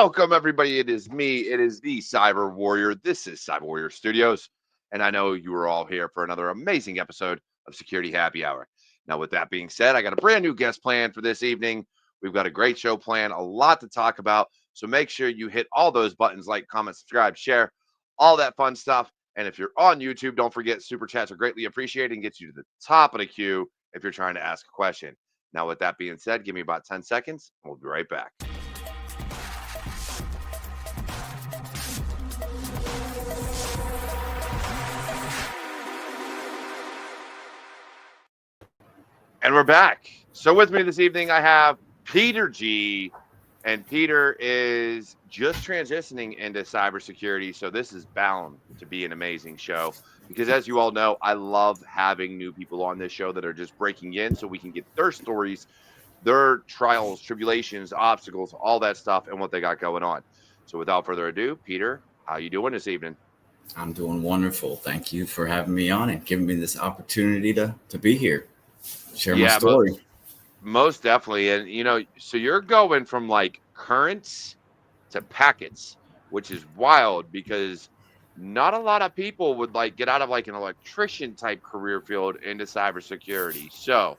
Welcome, everybody. It is me. It is the Cyber Warrior. This is Cyber Warrior Studios. And I know you are all here for another amazing episode of Security Happy Hour. Now, with that being said, I got a brand new guest planned for this evening. We've got a great show planned, a lot to talk about. So make sure you hit all those buttons like, comment, subscribe, share, all that fun stuff. And if you're on YouTube, don't forget super chats are greatly appreciated and gets you to the top of the queue if you're trying to ask a question. Now, with that being said, give me about 10 seconds and we'll be right back. And we're back. So with me this evening, I have Peter G. And Peter is just transitioning into cybersecurity. So this is bound to be an amazing show. Because as you all know, I love having new people on this show that are just breaking in so we can get their stories, their trials, tribulations, obstacles, all that stuff, and what they got going on. So without further ado, Peter, how you doing this evening? I'm doing wonderful. Thank you for having me on and giving me this opportunity to be here. Share my story. Most definitely. And, you know, so you're going from like currents to packets, which is wild because not a lot of people would like get out of like an electrician type career field into cybersecurity. So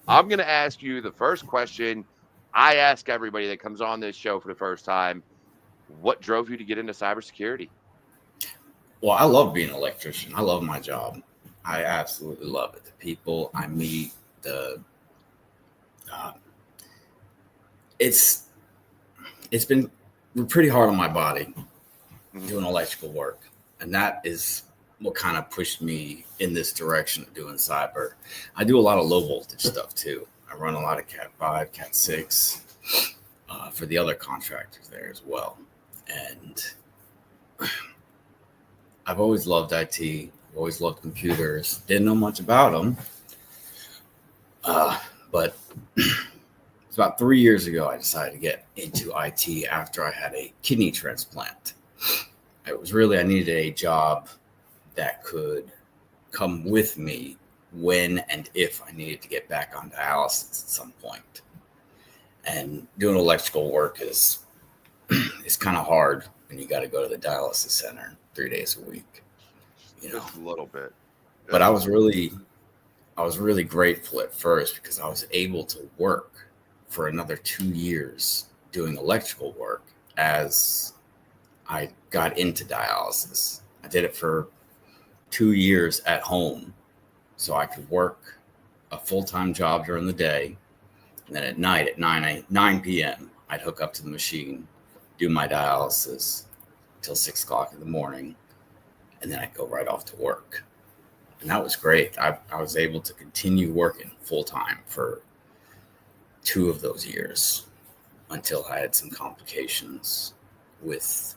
I'm going to ask you the first question I ask everybody that comes on this show for the first time. What drove you to get into cybersecurity? Well, I love being an electrician. I love my job. I absolutely love it. The people I meet, it's been pretty hard on my body doing electrical work, and that is what kind of pushed me in this direction of doing cyber. I do a lot of low voltage stuff too. I run a lot of Cat 5, Cat 6 for the other contractors there as well, and I've always loved IT. I've always loved computers. Didn't know much about them. But it's about 3 years ago, I decided to get into IT after I had a kidney transplant. It was really, I needed a job that could come with me when and if I needed to get back on dialysis at some point. And doing electrical work is kind of hard when you got to go to the dialysis center 3 days a week. You know, just a little bit. But I was really grateful at first because I was able to work for another 2 years doing electrical work as I got into dialysis. I did it for 2 years at home so I could work a full-time job during the day. And then at night at 9 p.m., I'd hook up to the machine, do my dialysis till 6 o'clock in the morning, and then I'd go right off to work. And that was great. I was able to continue working full-time for 2 of those years until I had some complications with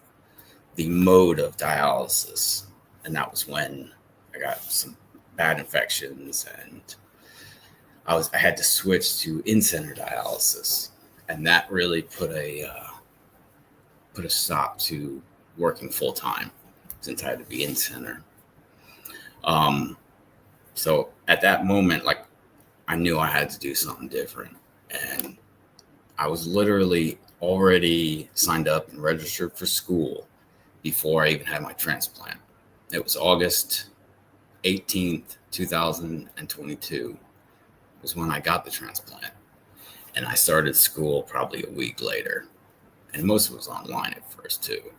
the mode of dialysis. And that was when I got some bad infections and I had to switch to in-center dialysis. And that really put a stop to working full-time since I had to be in-center. So at that moment, like, I knew I had to do something different. And I was literally already signed up and registered for school before I even had my transplant. It was August 18th, 2022 was when I got the transplant. And I started school probably a week later. And most of it was online at first too.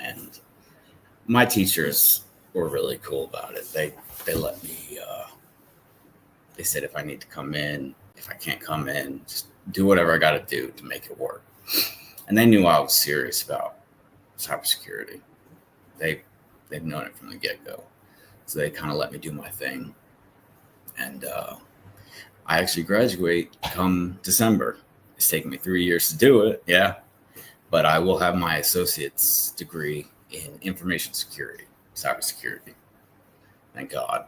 And my teachers were really cool about it. They let me, they said if I need to come in, if I can't come in, just do whatever I got to do to make it work. And they knew I was serious about cybersecurity. They've known it from the get-go. So they kind of let me do my thing. And I actually graduate come December. It's taken me 3 years to do it, yeah. But I will have my associate's degree in information security, cybersecurity. Thank God.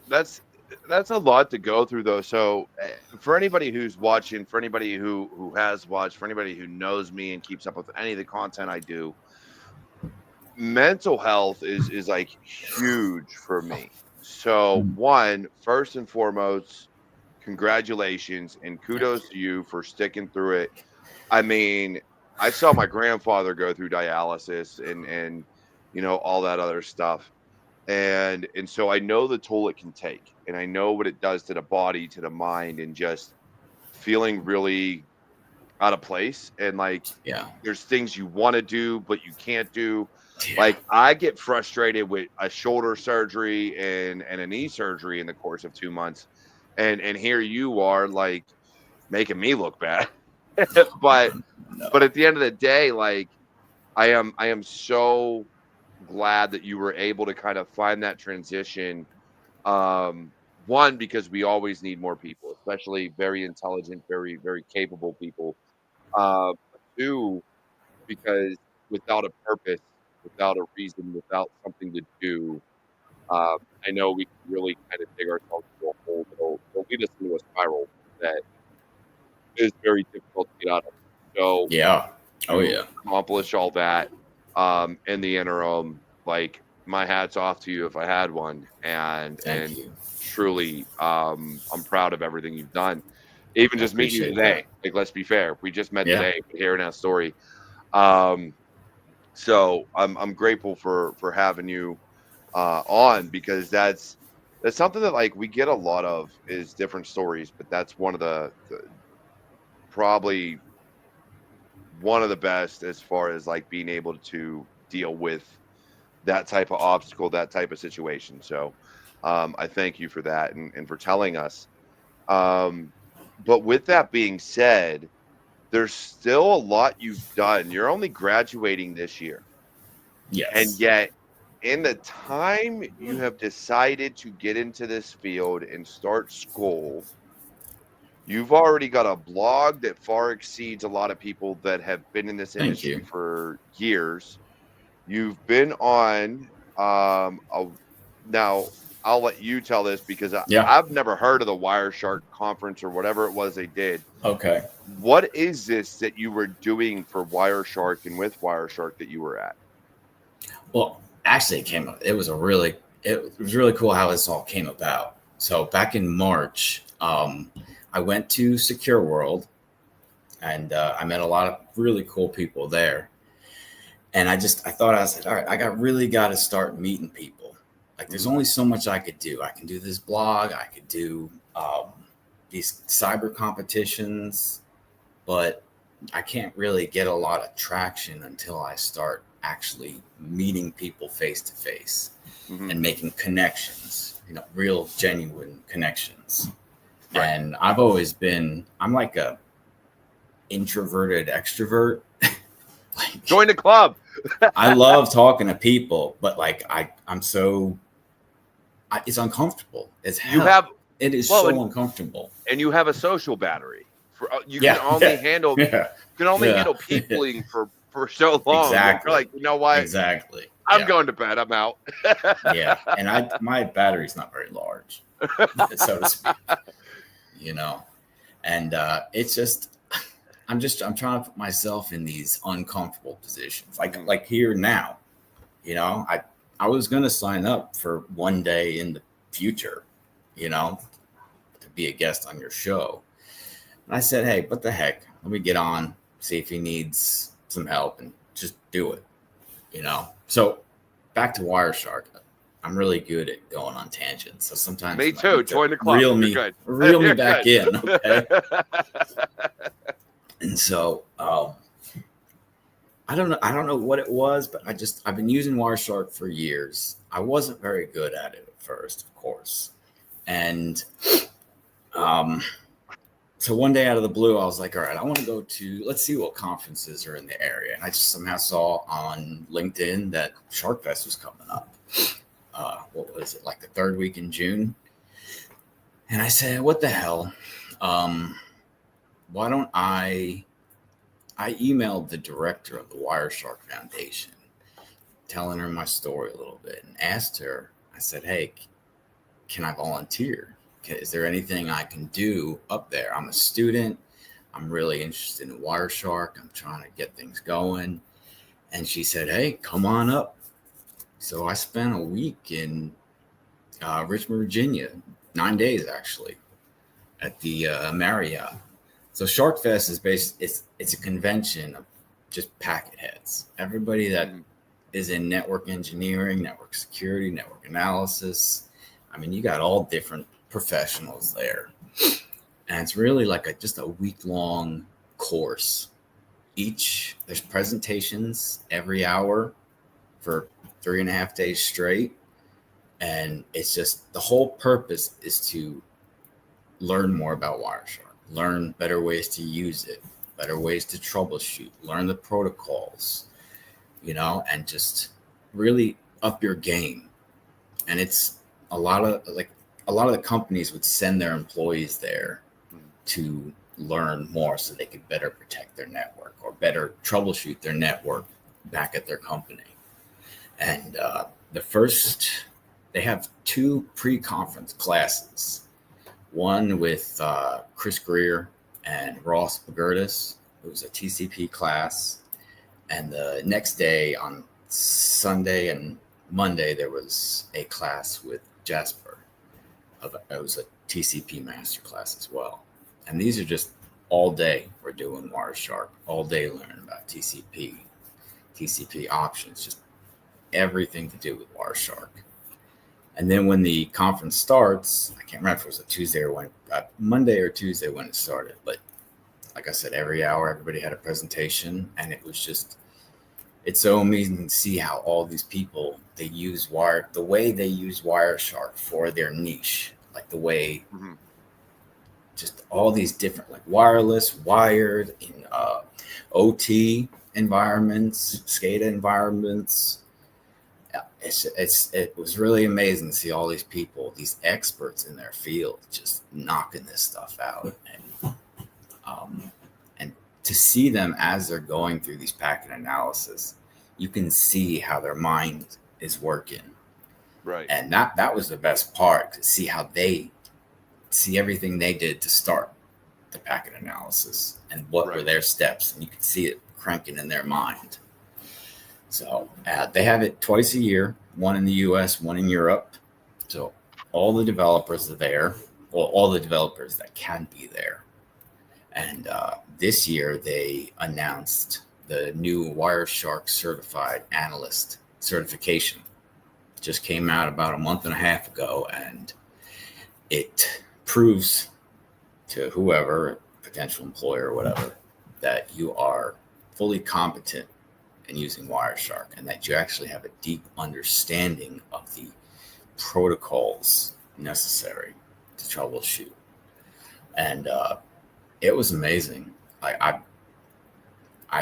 That's a lot to go through, though. So for anybody who's watching, for anybody who has watched, for anybody who knows me and keeps up with any of the content I do, mental health is like huge for me. So first and foremost, congratulations and kudos to you for sticking through it. I mean, I saw my grandfather go through dialysis and all that other stuff. And so I know the toll it can take, and I know what it does to the body, to the mind, and just feeling really out of place. And like Yeah. there's things you want to do but you can't do. Yeah. Like I get frustrated with a shoulder surgery and a knee surgery in the course of 2 months. And here you are like making me look bad. but No. but at the end of the day, like I am so glad that you were able to kind of find that transition. Um, one, because we always need more people, especially very intelligent, very, very capable people. But two, because without a purpose, without a reason, without something to do, um, I know we can really kind of dig ourselves into a hole that'll lead us into a spiral that is very difficult to get out of. So Yeah. Oh to yeah. accomplish all that, in the interim, like my hat's off to you if I had one, Thank and you. truly, I'm proud of everything you've done. Even I just meeting you appreciate today, that. like let's be fair, we just met Yeah. today, but hearing that story, um, so I'm grateful for having you on because that's something that like we get a lot of is different stories, but that's one of the probably one of the best as far as like being able to deal with that type of obstacle, that type of situation. So I thank you for that and for telling us. Um, but with that being said, there's still a lot you've done. You're only graduating this year. And Yes. yet, in the time you have decided to get into this field and start school, you've already got a blog that far exceeds a lot of people that have been in this Thank industry you. for years. You've been on, now I'll let you tell this because Yeah. I've never heard of the Wireshark conference or whatever it was they did. Okay. What is this that you were doing for Wireshark and with Wireshark that you were at? Well, actually, it came. It was a really. It was really cool how this all came about. So back in March, I went to Secure World, and I met a lot of really cool people there. And I thought I was like, all right, got to start meeting people. Like, there's Mhm. only so much I could do. I can do this blog, I could do these cyber competitions, but I can't really get a lot of traction until I start actually meeting people face to face Mhm. and making connections, real genuine connections. Right. And I'm like a introverted extrovert. Like, Join the club. I love talking to people, but like it's uncomfortable as You hell. have It is well, so uncomfortable. and you have a social battery. For you can Yeah, only yeah, handle yeah, yeah. peopling for so long that you're Exactly, like, you know what? exactly. I'm Yeah, going to bed. I'm out. yeah. And my battery's not very large, so to speak. You know, and it's just I'm trying to put myself in these uncomfortable positions, Mhm. like here now. I was gonna sign up for one day in the future, you know, to be a guest on your show. And I said, hey, what the heck? Let me get on, see if he needs some help, and just do it. So back to Wireshark. I'm really good at going on tangents, so sometimes Me you might too. need to Join the club. You're good. reel me You're back good. in, okay? And so I don't know what it was, but I've been using Wireshark for years. I wasn't very good at it at first, of course. And um, so one day out of the blue, I was like, all right, I want to go to, let's see what conferences are in the area. And I just somehow saw on LinkedIn that Shark Fest was coming up. What was it, like the third week in June? And I said, what the hell? Why don't I emailed the director of the Wireshark Foundation, telling her my story a little bit, and asked her, I said, hey, can I volunteer? Is there anything I can do up there? I'm a student. I'm really interested in Wireshark. I'm trying to get things going. And she said, hey, come on up. So I spent a week in Richmond, Virginia, 9 days actually, at the Marriott. So Shark Fest is it's a convention just packet heads. Everybody that is in network engineering, network security, network analysis. I mean, you got all different professionals there. And it's really like just a week-long course. There's presentations every hour for 3.5 days straight. And it's just, the whole purpose is to learn more about Wireshark, learn better ways to use it, better ways to troubleshoot, learn the protocols, and just really up your game. And it's a lot of the companies would send their employees there to learn more so they could better protect their network or better troubleshoot their network back at their company. And they have 2 pre-conference classes, one with Chris Greer and Ross Bagurtis. It was a TCP class. And the next day, on Sunday and Monday, there was a class with Jasper. It was a TCP master class as well. And these are just all day we're doing Wireshark, all day learning about TCP options, just everything to do with Wireshark. And then when the conference starts, I can't remember if it was a Tuesday or Monday or Tuesday when it started. But like I said, every hour, everybody had a presentation, and it was just, it's so amazing to see how all these people, the way they use Wireshark for their niche, like the way, just all these different, like wireless, wired, in OT environments, SCADA environments. It was really amazing to see all these people, these experts in their field, just knocking this stuff out, and to see them as they're going through these packet analysis, you can see how their mind is working, right? And that was the best part, to see how they see everything they did to start the packet analysis and what were their steps, and you could see it cranking in their mind. So they have it twice a year, one in the US, one in Europe. So all the developers are there, well, all the developers that can be there. And this year they announced the new Wireshark certified analyst certification. It just came out about a month and a half ago, and it proves to whoever, potential employer or whatever, that you are fully competent in using Wireshark, and that you actually have a deep understanding of the protocols necessary to troubleshoot. And it was amazing. I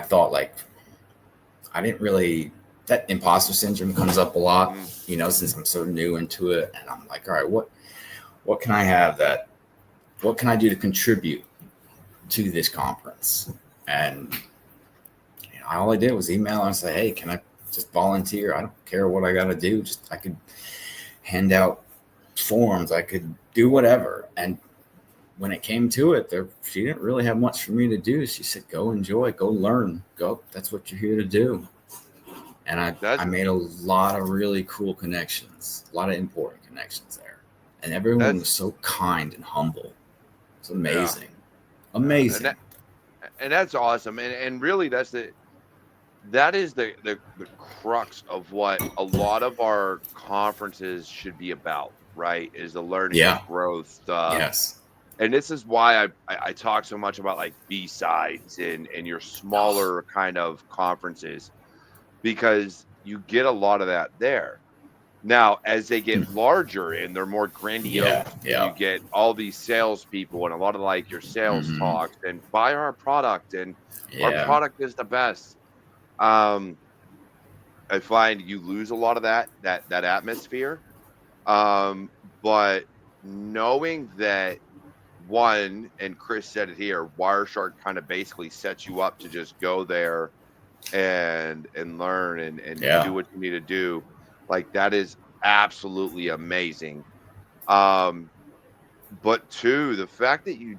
thought, like, I didn't really, that imposter syndrome comes up a lot, since I'm so new into it. And I'm like, all right, what can I have what can I do to contribute to this conference? And all I did was email and say, hey, can I just volunteer? I don't care what I got to do. I could hand out forms. I could do whatever. And when it came to it, she didn't really have much for me to do. She said, go enjoy, go learn, go. That's what you're here to do. And I made a lot of really cool connections, a lot of important connections there. And everyone was so kind and humble. It's amazing. Yeah. Amazing. And that's awesome. And really, that is the crux of what a lot of our conferences should be about, right? Is the learning and growth stuff. Yes. And this is why I talk so much about like B-sides and your smaller kind of conferences, because you get a lot of that there. Now, as they get larger and they're more grandiose, you get all these salespeople and a lot of like your sales talks and buy our product and our product is the best. I find you lose a lot of that atmosphere. But knowing that, one, and Chris said it here, Wireshark kind of basically sets you up to just go there and learn and do what you need to do. Like, that is absolutely amazing. But two, the fact that you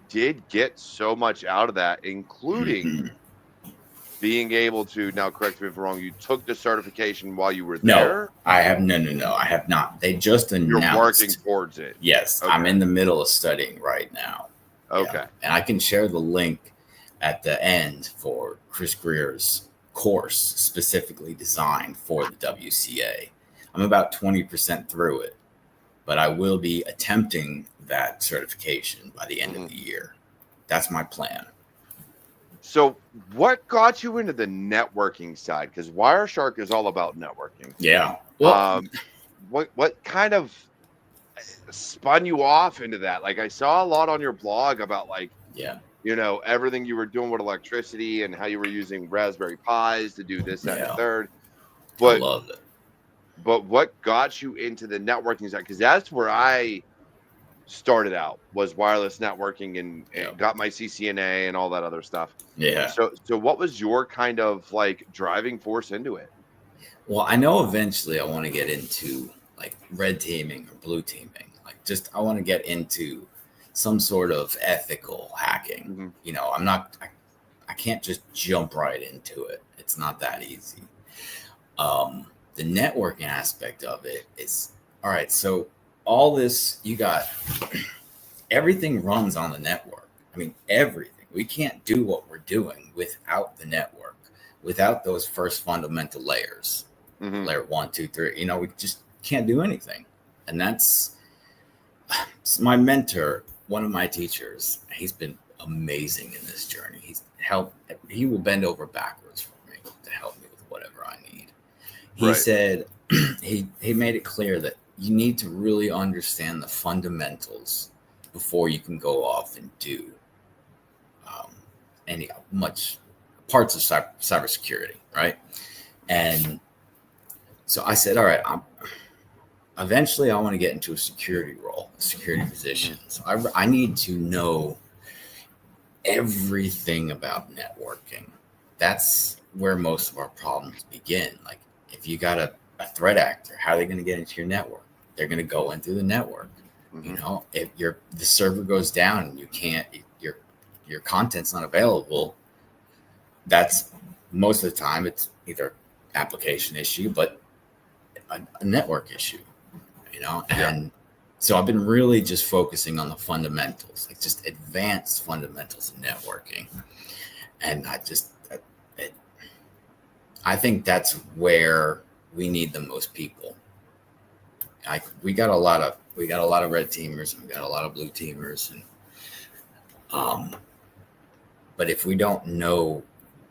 did get so much out of that, including being able to, now correct me if I'm wrong, you took the certification while you were there? No, I have no, I have not. They just announced. You're working towards it. Yes, okay. I'm in the middle of studying right now. Okay. And I can share the link at the end for Chris Greer's course specifically designed for the WCA. I'm about 20% through it, but I will be attempting that certification by the end of the year. That's my plan. So what got you into the networking side? Because Wireshark is all about networking. Yeah. Well, what kind of spun you off into that? Like, I saw a lot on your blog about, like, yeah. Everything you were doing with electricity and how you were using Raspberry Pis to do this, that, and the third. I But loved it. But what got you into the networking side? Because that's where I started out, was wireless networking, and got my CCNA and all that other stuff. Yeah. So what was your kind of like driving force into it? Well, I know eventually I want to get into like red teaming or blue teaming. Like, just I want to get into some sort of ethical hacking. I can't just jump right into it. It's not that easy. The networking aspect of it is all right. So all this, you got everything runs on the network. I mean, everything. We can't do what we're doing without the network, without those first fundamental layers. Layer 1, 2, 3. We just can't do anything. And that's my mentor, one of my teachers. He's been amazing in this journey. He will bend over backwards for me to help me with whatever I need. He said, he made it clear that you need to really understand the fundamentals before you can go off and do any much parts of cybersecurity, right? And so I said, all right, eventually I want to get into a security role, a security position. So I need to know everything about networking. That's where most of our problems begin. Like, if you got a threat actor, how are they going to get into your network? They're going to go in through the network. If the server goes down and you can't, your content's not available, that's most of the time it's either application issue, but a network issue, and so I've been really just focusing on the fundamentals, like just advanced fundamentals of networking. And I think that's where we need the most people. We got a lot of red teamers, and we got a lot of blue teamers, and but if we don't know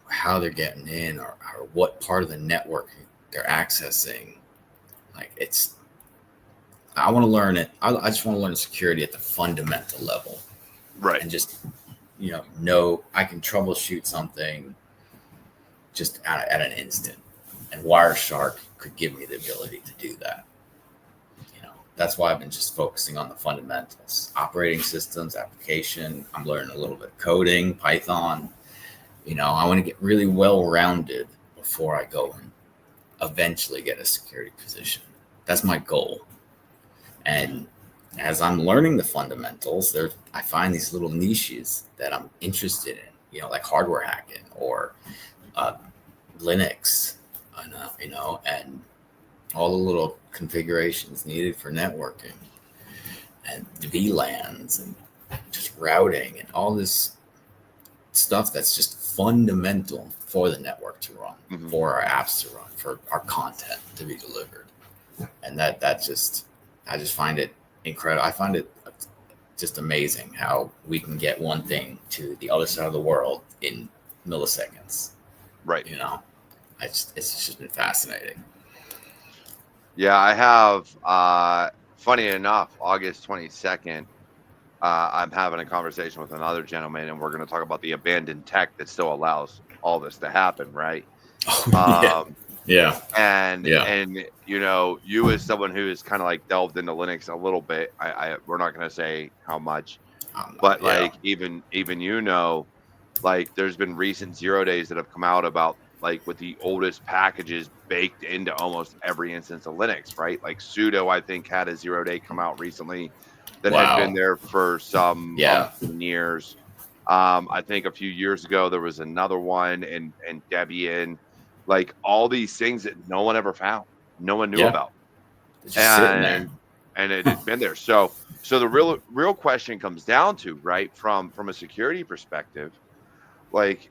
how they're getting in or what part of the network they're accessing, like, I want to learn it. I just want to learn security at the fundamental level, right? And just know I can troubleshoot something just at an instant, and Wireshark could give me the ability to do that. That's why I've been just focusing on the fundamentals, operating systems, application. I'm learning a little bit of coding, Python. I want to get really well-rounded before I go and eventually get a security position. That's my goal. And as I'm learning the fundamentals, I find these little niches that I'm interested in, like hardware hacking or Linux, and all the little configurations needed for networking and VLANs and just routing and all this stuff that's just fundamental for the network to run, for our apps to run, for our content to be delivered. And I just find it incredible. I find it just amazing how we can get one thing to the other side of the world in milliseconds. Right. It's just been fascinating. Yeah, I have, funny enough, August 22nd, I'm having a conversation with another gentleman, and we're going to talk about the abandoned tech that still allows all this to happen, right? Yeah. And you as someone who is kind of like delved into Linux a little bit, we're not going to say how much, but like even like there's been recent 0 days that have come out about, like, with the oldest packages baked into almost every instance of Linux, right? Like sudo, I think, had a 0 day come out recently that had been there for some years. I think a few years ago there was another one, and Debian, like all these things that no one ever found, no one knew about, and it had been there. So the real question comes down to, right, from a security perspective, like,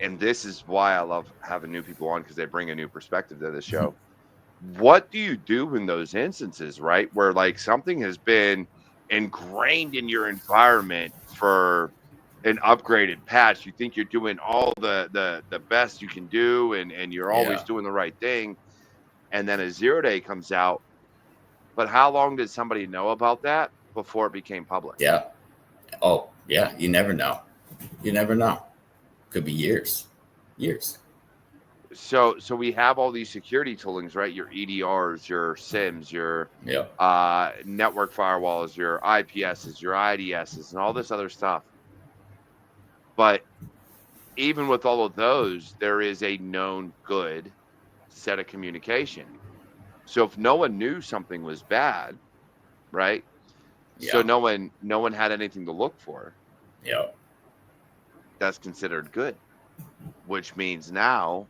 and this is why I love having new people on, because they bring a new perspective to the show. What do you do in those instances, right? Where like something has been ingrained in your environment for an upgraded patch. You think you're doing all the best you can do, and you're always Yeah. doing the right thing. And then a 0-day comes out. But how long did somebody know about that before it became public? Yeah. Oh, yeah. You never know. You never know. Could be years. Years. So we have all these security toolings, right? Your EDRs, your SIMs, your Yeah. network firewalls, your IPSs, your IDSs, and all this other stuff. But even with all of those, there is a known good set of communication. So if no one knew something was bad, right? So Yeah. no one had anything to look for. Yeah. That's considered good, which means now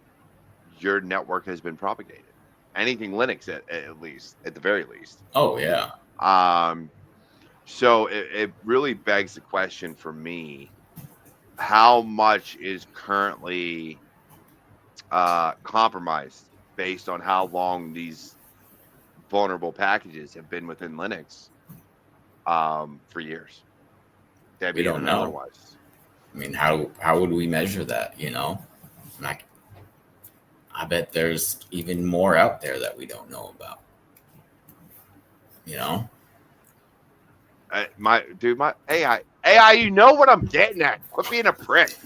your network has been propagated. Anything Linux, at least, at the very least. Oh, yeah. So it really begs the question for me: how much is currently compromised based on how long these vulnerable packages have been within Linux for years, We Debian don't and know. otherwise. I mean, how would we measure that? You know, like, I bet there's even more out there that we don't know about. You know? My AI, you know what I'm getting at. Quit being a prick.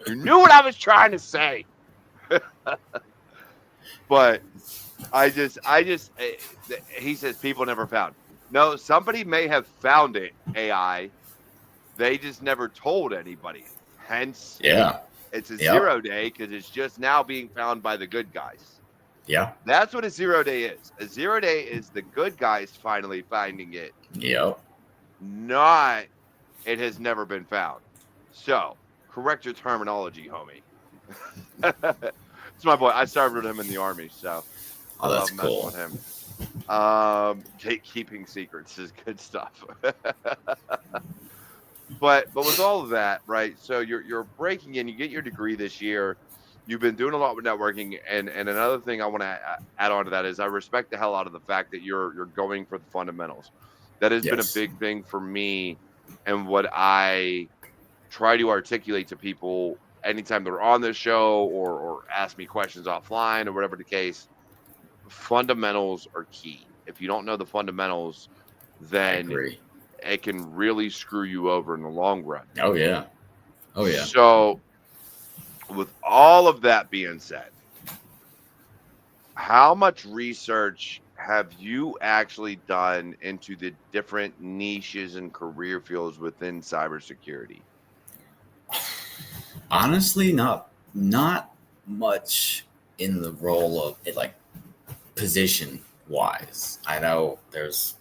You knew what I was trying to say. But he says people never found. No, somebody may have found it, AI. They just never told anybody. Hence, Yeah. it's a Yep. 0-day because it's just now being found by the good guys. Yeah. That's what a 0-day is. A 0-day is the good guys finally finding it, Yep. not it has never been found. So, correct your terminology, homie. It's my boy. I served with him in the army, so I Oh, that's love messing cool. with him. Keeping secrets is good stuff. But with all of that, right? So you're breaking in. You get your degree this year. You've been doing a lot with networking, and another thing I want to add on to that is I respect the hell out of the fact that you're going for the fundamentals. That has been a Yes. big thing for me, and what I try to articulate to people anytime they're on this show or ask me questions offline or whatever the case. Fundamentals are key. If you don't know the fundamentals, I then agree. it can really screw you over in the long run. Oh, yeah. Oh, yeah. So, with all of that being said, how much research have you actually done into the different niches and career fields within cybersecurity? Honestly, not much in the role of it, like position wise. I know there's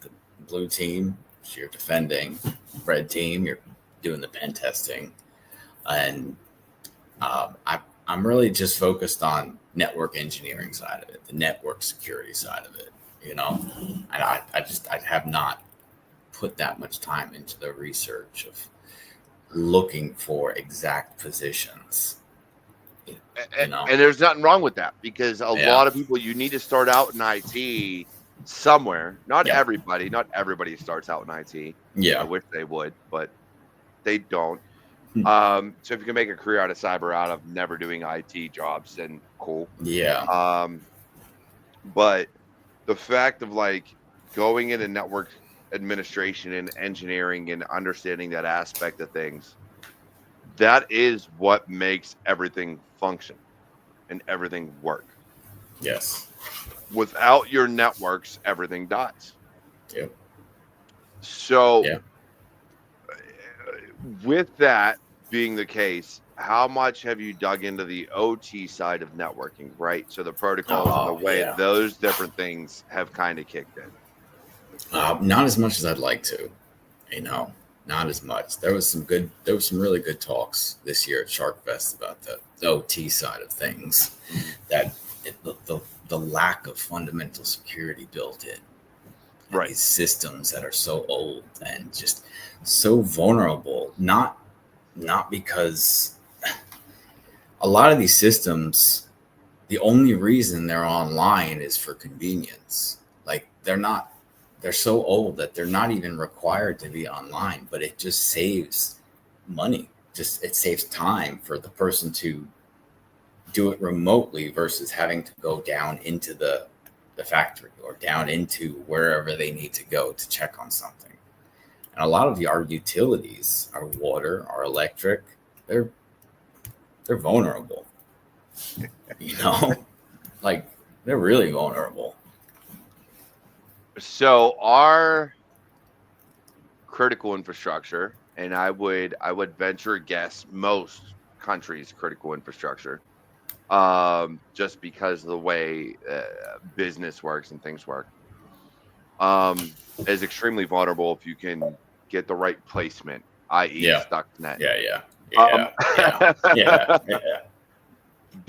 the blue team, you're defending. Red team, you're doing the pen testing, and I'm really just focused on network engineering side of it, the network security side of it. You know, and I have not put that much time into the research of looking for exact positions. You know, And there's nothing wrong with that, because a yeah, lot of people, you need to start out in IT somewhere. Not yeah, everybody starts out in IT. I yeah, wish they would, but they don't. Hmm. So if you can make a career out of cyber out of never doing IT jobs, then cool. yeah, But the fact of like going into network administration and engineering and understanding that aspect of things, that is what makes everything function and everything work. yes, Without your networks, everything dies. yeah, So, yeah. with that being the case, how much have you dug into the OT side of networking, right? So, the protocols and the Oh, way yeah. those different things have kind of kicked in. Not as much as I'd like to. You know, not as much. There was some really good talks this year at Shark Fest about the OT side of things. Mhm. That the lack of fundamental security built in, and Right. these systems that are so old and just so vulnerable. Not because a lot of these systems, the only reason they're online is for convenience. Like they're so old that they're not even required to be online, but it just saves money. Just it saves time for the person to do it remotely versus having to go down into the factory or down into wherever they need to go to check on something. And a lot of our utilities, our water, our electric, they're vulnerable. You know, like they're really vulnerable. So our critical infrastructure, and I would venture a guess most countries' critical infrastructure, just because of the way business works and things work, is extremely vulnerable if you can get the right placement, i.e., Yeah. Stuxnet. Yeah. Um, Yeah.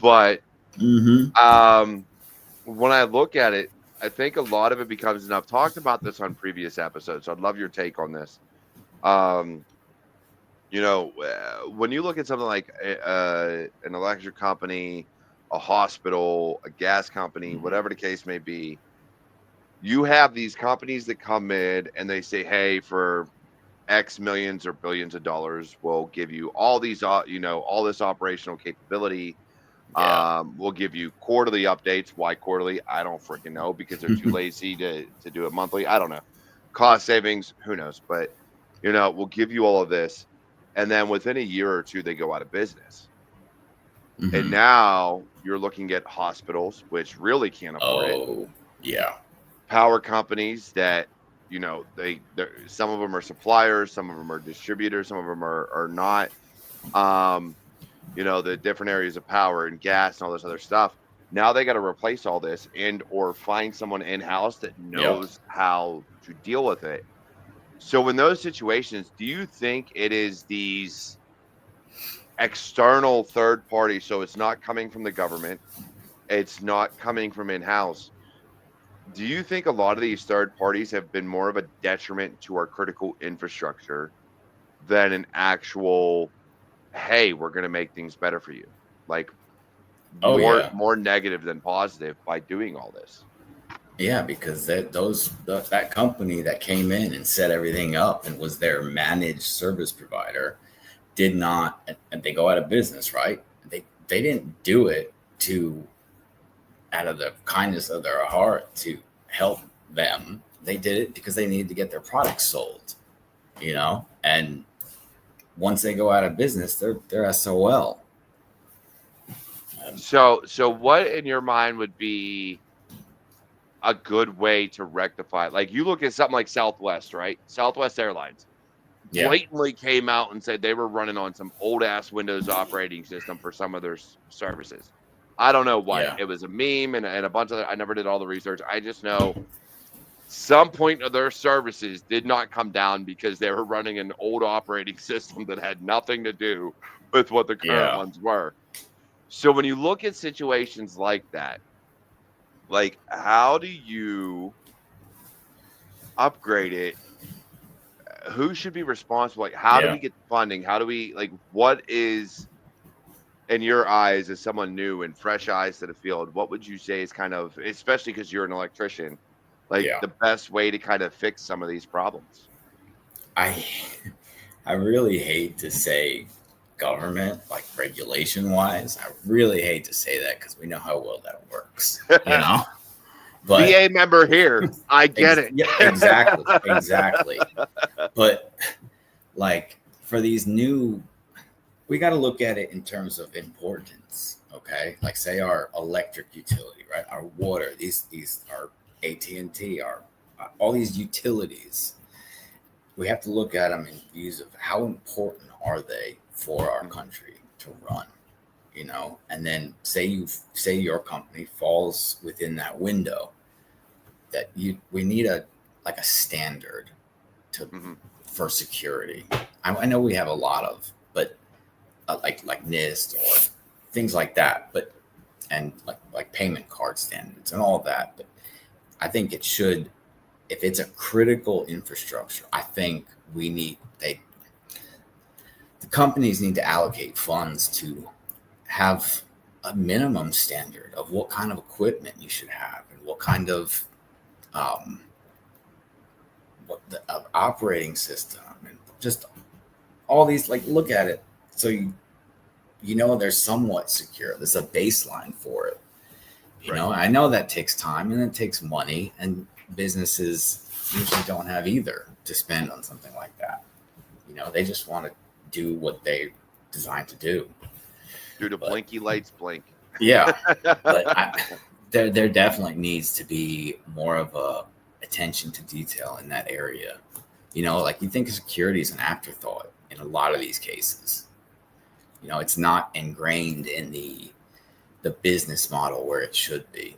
But Mm-hmm. when I look at it, I think a lot of it becomes, and I've talked about this on previous episodes, so I'd love your take on this. Um, when you look at something like an electric company, a hospital, a gas company, whatever the case may be, you have these companies that come in and they say, hey, for X millions or billions of dollars, we'll give you all these, all this operational capability. Yeah. We'll give you quarterly updates. Why quarterly? I don't freaking know, because they're too lazy to do it monthly. I don't know. Cost savings, who knows? But we'll give you all of this. And then within a year or two, they go out of business. And Mm-hmm. now you're looking at hospitals, which really can't afford it. Oh, yeah. Power companies that, some of them are suppliers, some of them are distributors, some of them are not. The different areas of power and gas and all this other stuff. Now they got to replace all this and or find someone in-house that Yep. knows how to deal with it. So in those situations, do you think it is these external third parties? So it's not coming from the government, it's not coming from in-house. Do you think a lot of these third parties have been more of a detriment to our critical infrastructure than an actual, hey, we're going to make things better for you? Like Oh, more yeah. more negative than positive by doing all this. Yeah, because that company that came in and set everything up and was their managed service provider did not, and they go out of business, right? They didn't do it to out of the kindness of their heart to help them. They did it because they needed to get their products sold, and once they go out of business, they're SOL. So what in your mind would be a good way to rectify it? Like you look at something like Southwest, right? Southwest Airlines Yeah. blatantly came out and said they were running on some old ass Windows operating system for some of their services. I don't know what. Yeah. It was a meme and a bunch of I never did all the research. I just know some point of their services did not come down because they were running an old operating system that had nothing to do with what the current Yeah. ones were. So when you look at situations like that, like how do you upgrade it? Who should be responsible? Like how do Yeah. we get funding? How do we what is in your eyes as someone new and fresh eyes to the field, what would you say is kind of, especially because you're an electrician, like Yeah. the best way to kind of fix some of these problems? I I really hate to say government, like regulation wise. I really hate to say that because we know how well that works, But VA member here. I get it. yeah, exactly. But like for these new, we got to look at it in terms of importance. Okay, like say our electric utility, right? Our water, these are AT&T, our all these utilities. We have to look at them in views of how important are they for our country to run, and then say your company falls within that window that we need a standard to Mhm. for security. I know we have a lot of, but like NIST or things like that, but and like payment card standards and all that. But I think it should, if it's a critical infrastructure, I think the companies need to allocate funds to have a minimum standard of what kind of equipment you should have and what kind of operating system and just all these, like, look at it. So you know, they're somewhat secure. There's a baseline for it. You know, I know that takes time and it takes money, and businesses usually don't have either to spend on something like that. You know, they just want to do what they designed to do. Do the blinky lights blink? Yeah, but there definitely needs to be more of a attention to detail in that area. You know, like, you think security is an afterthought in a lot of these cases. You know, it's not ingrained in the business model where it should be.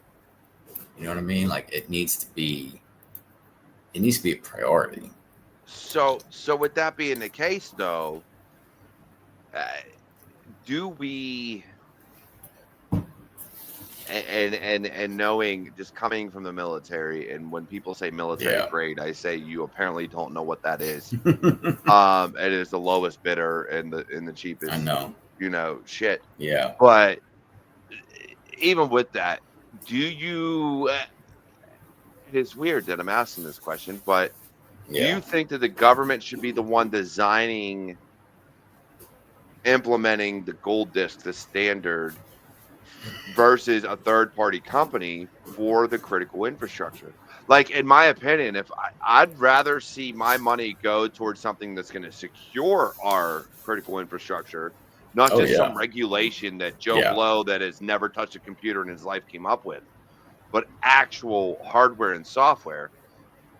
You know what I mean? Like, it needs to be a priority. So with that being the case, though, do we, and knowing, just coming from the military, and when people say military grade, I say you apparently don't know what that is. It is the lowest bidder and the cheapest. I know. You know, shit. Yeah. But even with that, do you? It's weird that I'm asking this question, but do you think that the government should be the one designing, implementing the gold disc, the standard, versus a third-party company for the critical infrastructure? Like, in my opinion, if I'd rather see my money go towards something that's going to secure our critical infrastructure, not just some regulation that Joe Blow that has never touched a computer in his life came up with, but actual hardware and software,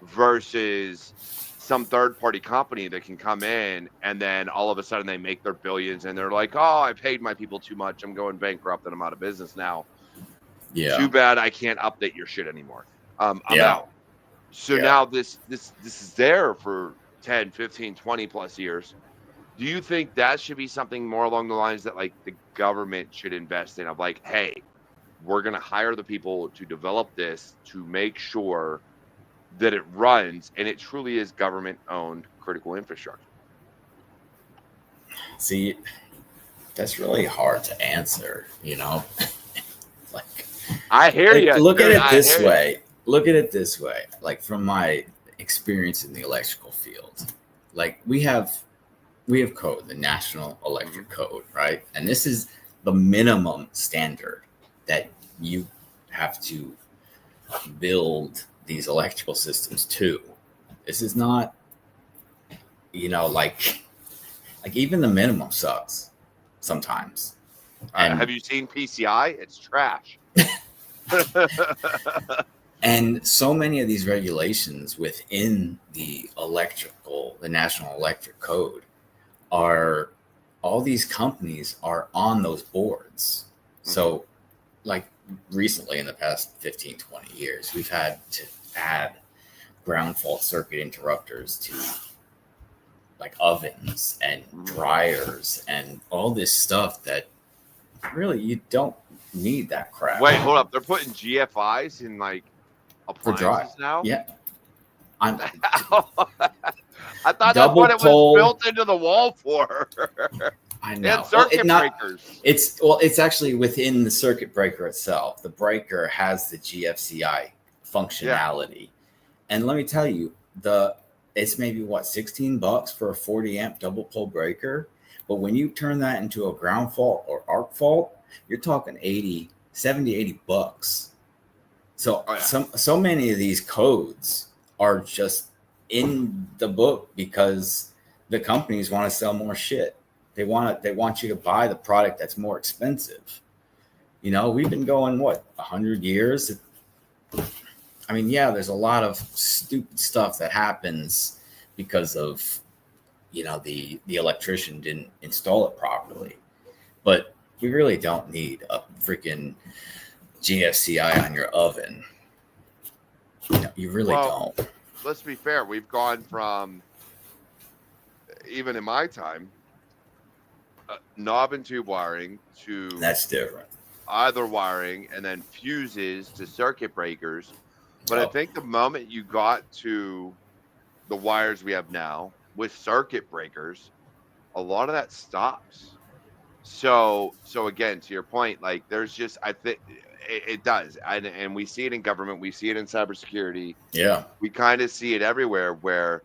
versus some third-party company that can come in and then all of a sudden they make their billions and they're like, oh, I paid my people too much, I'm going bankrupt and I'm out of business now. Too bad I can't update your shit anymore. I'm out. So now this is there for 10, 15, 20 plus years. Do you think that should be something more along the lines that, like, the government should invest in, of like, hey, we're going to hire the people to develop this to make sure that it runs and it truly is government owned critical infrastructure? See, that's really hard to answer, you know? Like, I hear you. Look at it this way. Look at it this way. Like, from my experience in the electrical field, like, we have code, the National Electric Code, right? And this is the minimum standard that you have to build these electrical systems to. This is not, you know, like even the minimum sucks sometimes. Have you seen PCI? It's trash. And so many of these regulations within the National Electric Code are, all these companies are on those boards. So, like, recently in the past 15, 20 years, we've had to add ground fault circuit interrupters to, like, ovens and dryers and all this stuff that really you don't need that crap. Wait, hold up. They're putting GFIs in, like, appliances now? Yeah. I thought that's what it was built into the wall for. I know. And circuit breakers. It's actually within the circuit breaker itself. The breaker has the GFCI functionality. And let me tell you, it's maybe $16 for a 40 amp double pole breaker. But when you turn that into a ground fault or arc fault, you're talking $70-80. So so many of these codes are just in the book because the companies want to sell more shit. They want you to buy the product that's more expensive. You know, we've been going 100 years. I mean, yeah, there's a lot of stupid stuff that happens because of, you know, the electrician didn't install it properly. But we really don't need a freaking GFCI on your oven. You know, you really don't. Let's be fair. We've gone from, even in my time, knob and tube wiring to, that's different, either wiring, and then fuses to circuit breakers. But I think the moment you got to the wires we have now with circuit breakers, a lot of that stops. So again, to your point, like there's just I think it does, and we see it in government, we see it in cybersecurity, Yeah. we kind of see it everywhere where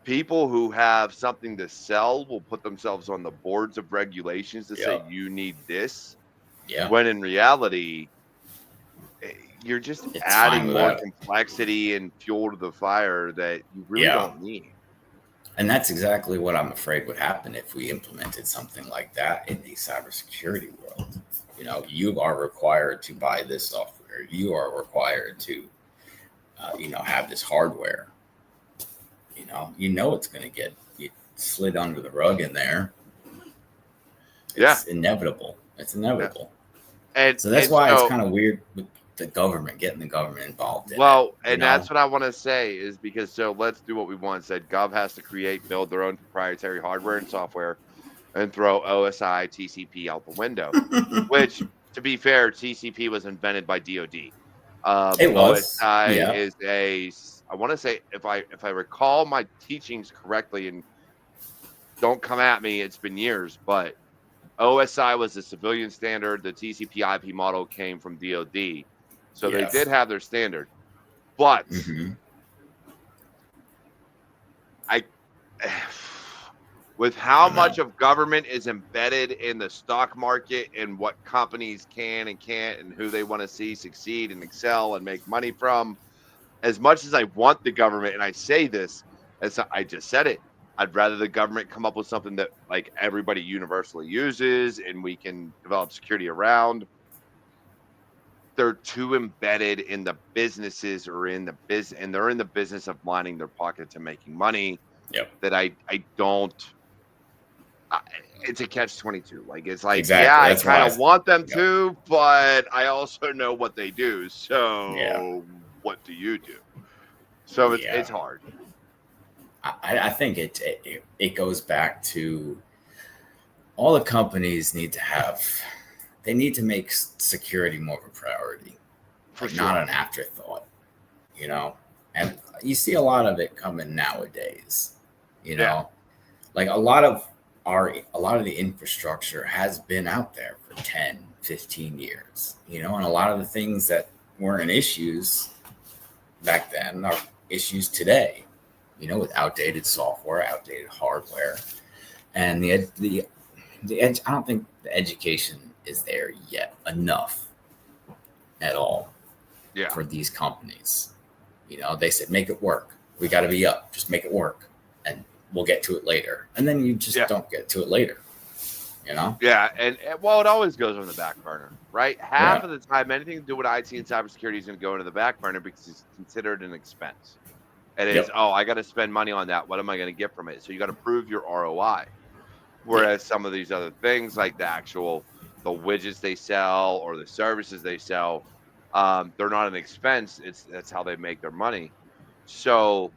people who have something to sell will put themselves on the boards of regulations to say Yeah. you need this, Yeah. when in reality eh, you're just It's fine adding more without it. complexity and fuel to the fire that you really Yeah. don't need. And that's exactly what I'm afraid would happen if we implemented something like that in the cybersecurity world. You are required to buy this software. You are required to, have this hardware. It's going to get slid under the rug in there. Yeah, It's inevitable. It's yeah. inevitable. And So that's and why it's so kind of weird with getting the government involved in it. well, and that's what I want to say is because so let's do what we once said. Gov has to build their own proprietary hardware and software and throw OSI, TCP out the window. Which, to be fair, TCP was invented by DoD. It was. OSI Yeah. is I want to say if I recall my teachings correctly, and don't come at me, it's been years, but OSI was the civilian standard. The TCP IP model came from DoD, so they did Yes. have their standard. But Mm-hmm. I, with how I much know. of government is embedded in the stock market and what companies can and can't and who they want to see succeed and excel and make money from, as much as I want the government, and I say this as I just said it, I'd rather the government come up with something that like everybody universally uses and we can develop security around. They're too embedded in the businesses or in the business, and they're in the business of lining their pockets and making money Yep. that I don't. I, it's a catch 22. Like it's like, yeah, Exactly. I That's kind why. of want them Yep. to, but I also know what they do. Yeah. So what do you do? So it's Yeah. hard. I think it goes back to all the companies need to have. They need to make security more of a priority, For like sure. not an afterthought. And you see a lot of it coming nowadays. Yeah. Like a lot of the infrastructure has been out there for 10, 15 years. And a lot of the things that weren't issues back then are issues today. With outdated software, outdated hardware, and the edge. I don't think the education is there yet enough at all Yeah. for these companies. They said make it work. We got to be up. Just make it work, and we'll get to it later. And then you just don't get to it later. Yeah, and well, it always goes on the back burner, right? Half of the time, anything to do with IT and cybersecurity is going to go into the back burner because it's considered an expense. It is, oh, I got to spend money on that. What am I going to get from it? So you got to prove your ROI. Whereas some of these other things, like the widgets they sell or the services they sell, they're not an expense. That's how they make their money. So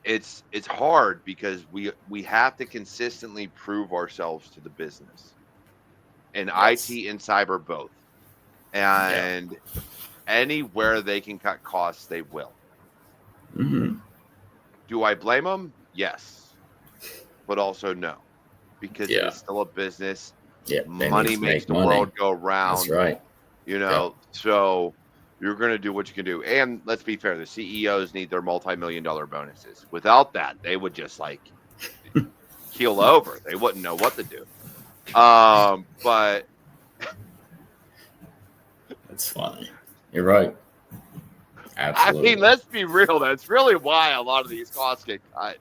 it's hard because we have to consistently prove ourselves to the business, and IT and cyber both. And anywhere they can cut costs, they will. Mm-hmm. Do I blame them? Yes, but also no, because it is still a business. Yeah, money makes the world go round. That's right. So you're going to do what you can do. And let's be fair, the CEOs need their multi-million-dollar bonuses. Without that, they would just like keel over. They wouldn't know what to do. But that's funny. You're right. Absolutely. I mean, let's be real. That's really why a lot of these costs get cut.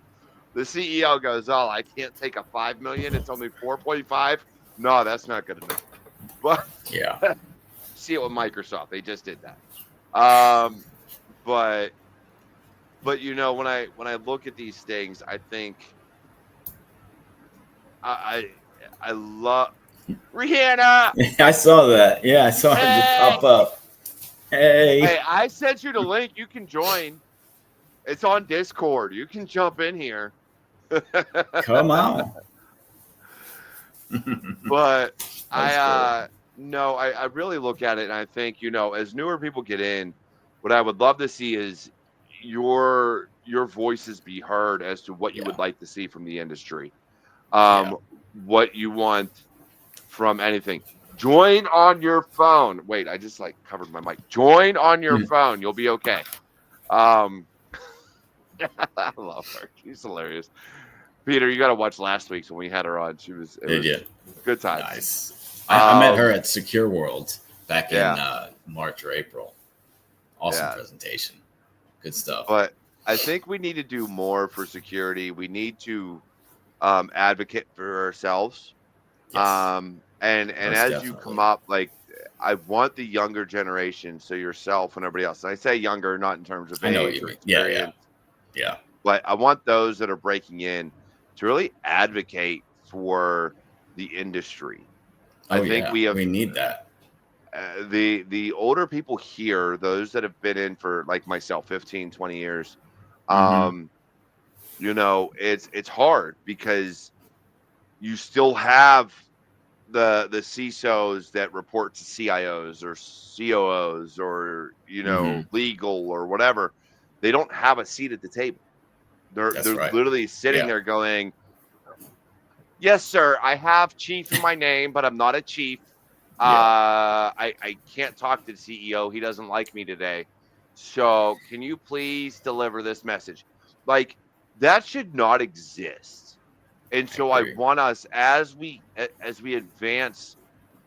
The CEO goes, "Oh, I can't take a $5 million. It's only 4.5. No, that's not good enough." But see it with Microsoft. They just did that. But when I look at these things, I think I love Rihanna. I saw that. Yeah, I saw it just pop up. Hey, I sent you the link. You can join. It's on Discord. You can jump in here. Come on. But I really look at it and I think, as newer people get in, what I would love to see is your voices be heard as to what you would like to see from the industry. what you want from anything. Join on your phone. Wait, I just like covered my mic. Join on your phone. You'll be okay. I love her. She's hilarious. Peter, you got to watch last week's when we had her on. It was good times. Nice. I met her at Secure World back in March or April. Awesome presentation. Good stuff. But I think we need to do more for security. We need to advocate for ourselves. Yes. And as you come up, like, I want the younger generation, so yourself and everybody else. And I say younger, not in terms of age or experience. Yeah. But I want those that are breaking in to really advocate for the industry. I think we need that. The older people here, those that have been in for, like myself, 15, 20 years, you know, it's hard because you still have the CISOs that report to CIOs or COOs or, you know, legal or whatever. They don't have a seat at the table. They're literally sitting there going, yes, sir, I have chief in my name, but I'm not a chief. I can't talk to the CEO. He doesn't like me today. So can you please deliver this message? Like, that should not exist. And so I want us, as we advance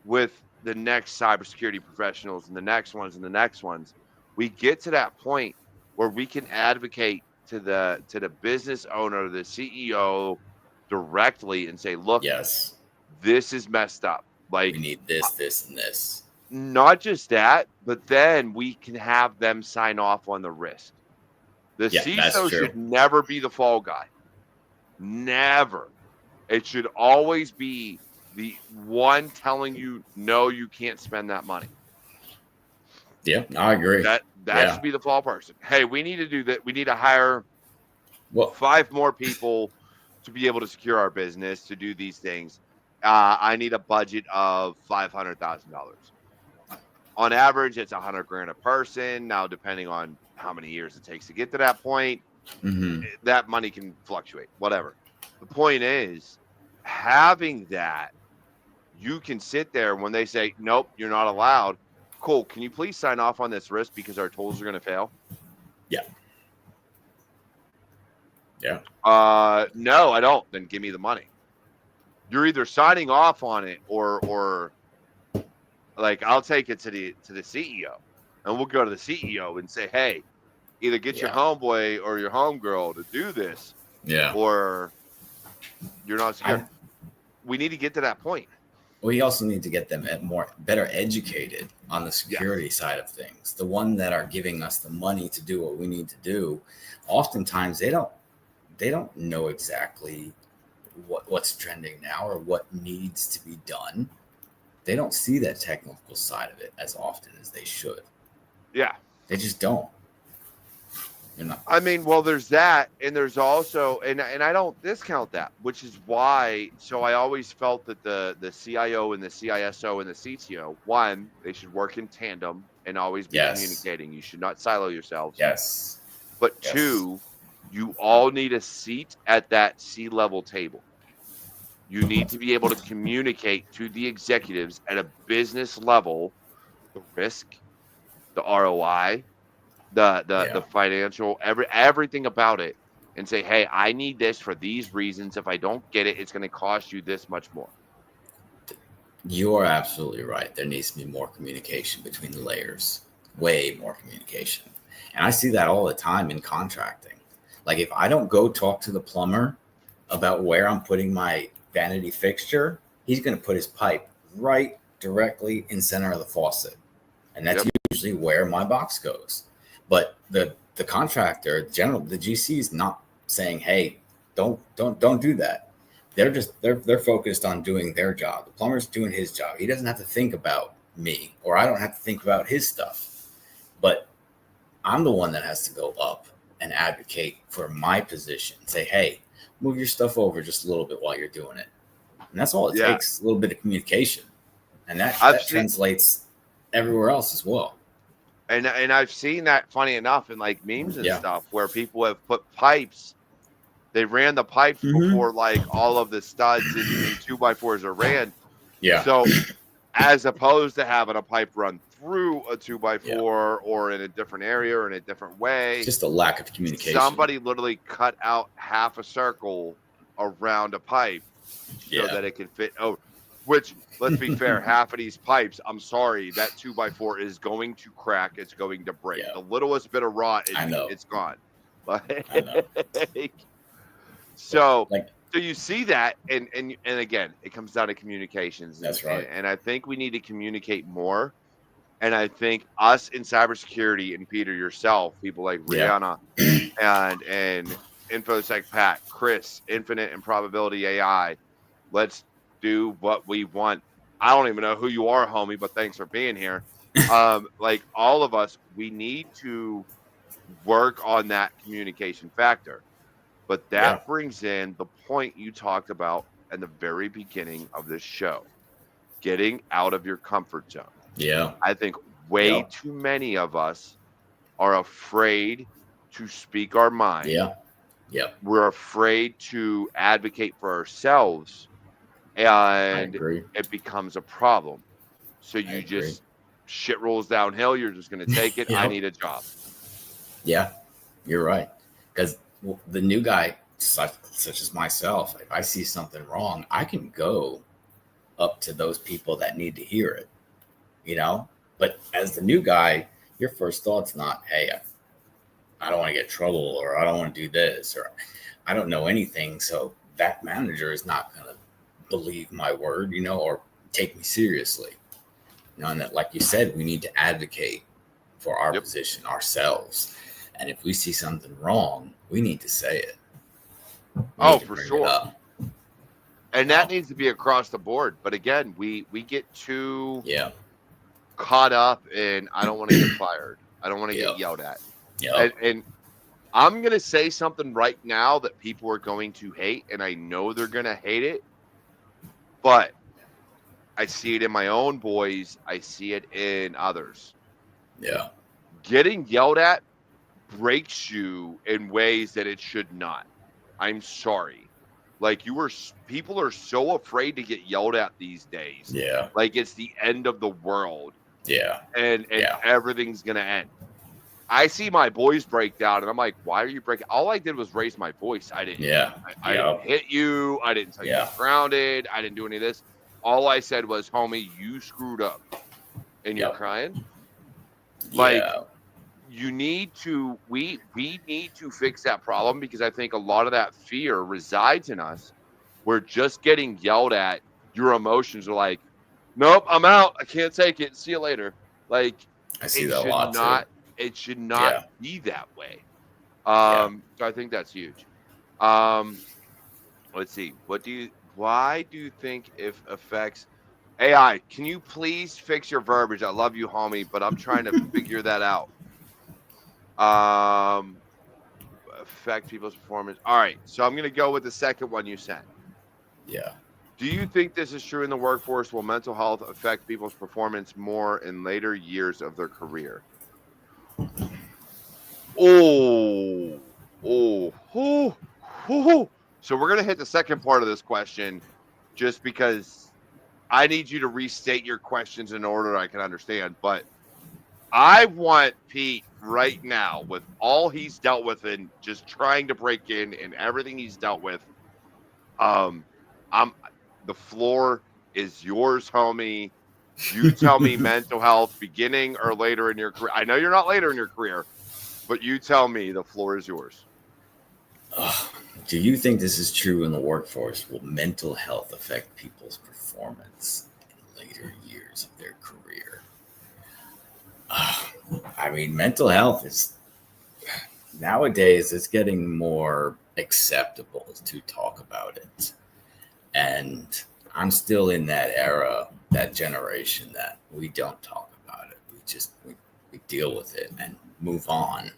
with the next cybersecurity professionals and the next ones, we get to that point where we can advocate to the business owner, the CEO directly and say, look, this is messed up. Like, we need this, and this. Not just that, but then we can have them sign off on the risk. The CISO should never be the fall guy. Never. It should always be the one telling you, no, you can't spend that money. Yeah, I agree. That should be the fall person. Hey, we need to do that. We need to hire 5 more people to be able to secure our business, to do these things. I need a budget of $500,000. On average, it's $100,000 a person. Now, depending on how many years it takes to get to that point, that money can fluctuate, whatever. The point is, having that, you can sit there when they say, nope, you're not allowed. Cool. Can you please sign off on this risk because our tools are going to fail? Yeah. No, I don't. Then give me the money. You're either signing off on it or like, I'll take it to the CEO, and we'll go to the CEO and say, hey, either get your homeboy or your homegirl to do this, or you're not secure. We need to get to that point. We also need to get them better educated on the security side of things. The one that are giving us the money to do what we need to do, oftentimes they don't know exactly what's trending now or what needs to be done. They don't see that technical side of it as often as they should. Yeah. They just don't. I mean, well, there's that, and there's also, and I don't discount that, which is why, so I always felt that the CIO and the CISO and the CTO, one, they should work in tandem and always be communicating. You should not silo yourselves. Yes. But two, you all need a seat at that C-level table. You need to be able to communicate to the executives at a business level the risk, the ROI, the financial, everything about it, and say, hey, I need this for these reasons. If I don't get it, it's going to cost you this much more. You are absolutely right. There needs to be more communication between the layers, way more communication. And I see that all the time in contracting. Like, if I don't go talk to the plumber about where I'm putting my vanity fixture, he's going to put his pipe right directly in center of the faucet. And that's usually where my box goes. But the contractor, the GC is not saying, hey, don't do that. They're focused on doing their job. The plumber's doing his job. He doesn't have to think about me, or I don't have to think about his stuff. But I'm the one that has to go up and advocate for my position. Say, hey, move your stuff over just a little bit while you're doing it. And that's all it takes, a little bit of communication. And that translates everywhere else as well. And I've seen that, funny enough, in like memes and stuff, where people have put pipes They ran the pipes Mm-hmm. before like all of the studs and 2x4s are ran. Yeah. So as opposed to having a pipe run through a 2x4 Yeah. or in a different area or in a different way, Just a lack of communication. somebody literally cut out half a circle around a pipe so Yeah. that it can fit over. Which, let's be fair, half of these pipes, I'm sorry, that 2x4 is going to crack. It's going to break. Yeah. The littlest bit of rot, I know. it's gone. Like, I know. so Like, so you see that, and again, it comes down to communications, that's and, right. and I think we need to communicate more. And I think us in cybersecurity, and Peter yourself, people like Yeah. Rihanna and InfoSec Pat, Chris, Infinite and Probability AI, let's do what we want. I don't even know who you are, homie, but thanks for being here. Like all of us, we need to work on that communication factor. But Yeah. that brings in the point you talked about in the very beginning of this show, getting out of your comfort zone. Yeah. I think way Yeah. too many of us are afraid to speak our mind. Yeah. Yeah. We're afraid to advocate for ourselves, I and agree. it becomes a problem. So I you agree. just shit rolls downhill. You're just going to take it. I Yep. need a job. Yeah. You're right. Because the new guy, such as myself, if I see something wrong, I can go up to those people that need to hear it, you know? But as the new guy, your first thought's not, hey, I don't want to get in trouble, or I don't want to do this, or I don't know anything. So that manager is not going to believe my word, or take me seriously. And that, like you said, we need to advocate for our Yep. position ourselves. And if we see something wrong, we need to say it. Oh, for sure. And No. that needs to be across the board. But again, we get too caught up in, I don't want to get fired. I don't want to get yelled at. And I'm going to say something right now that people are going to hate, and I know they're going to hate it. But I see it in my own boys. I see it in others. Yeah. Getting yelled at breaks you in ways that it should not. I'm sorry. Like people are so afraid to get yelled at these days. Yeah. Like it's the end of the world. Yeah. And everything's going to end. I see my boys break down and I'm like, why are you breaking? All I did was raise my voice. I didn't hit you. I didn't tell you you're grounded. I didn't do any of this. All I said was, homie, you screwed up and you're crying. Like you need to, we need to fix that problem, because I think a lot of that fear resides in us. We're just getting yelled at. Your emotions are like, nope, I'm out. I can't take it. See you later. Like I see that a lot too. It should not be that way. So I think that's huge. Let's see. Why do you think it affects AI? Can you please fix your verbiage? I love you, homie, but I'm trying to figure that out. Affect people's performance. All right. So I'm going to go with the second one you sent. Yeah. Do you think this is true in the workforce? Will mental health affect people's performance more in later years of their career? So we're going to hit the second part of this question, just because I need you to restate your questions in order I can understand. But I want Pete right now, with all he's dealt with and just trying to break in and everything he's dealt with. The floor is yours, homie. You tell me mental health beginning or later in your career. I know you're not later in your career, but you tell me. The floor is yours. Do you think this is true in the workforce? Will mental health affect people's performance in later years of their career? I mean, mental health is nowadays, it's getting more acceptable to talk about it. And I'm still in that era, that generation, that we don't talk about it. We deal with it and move on.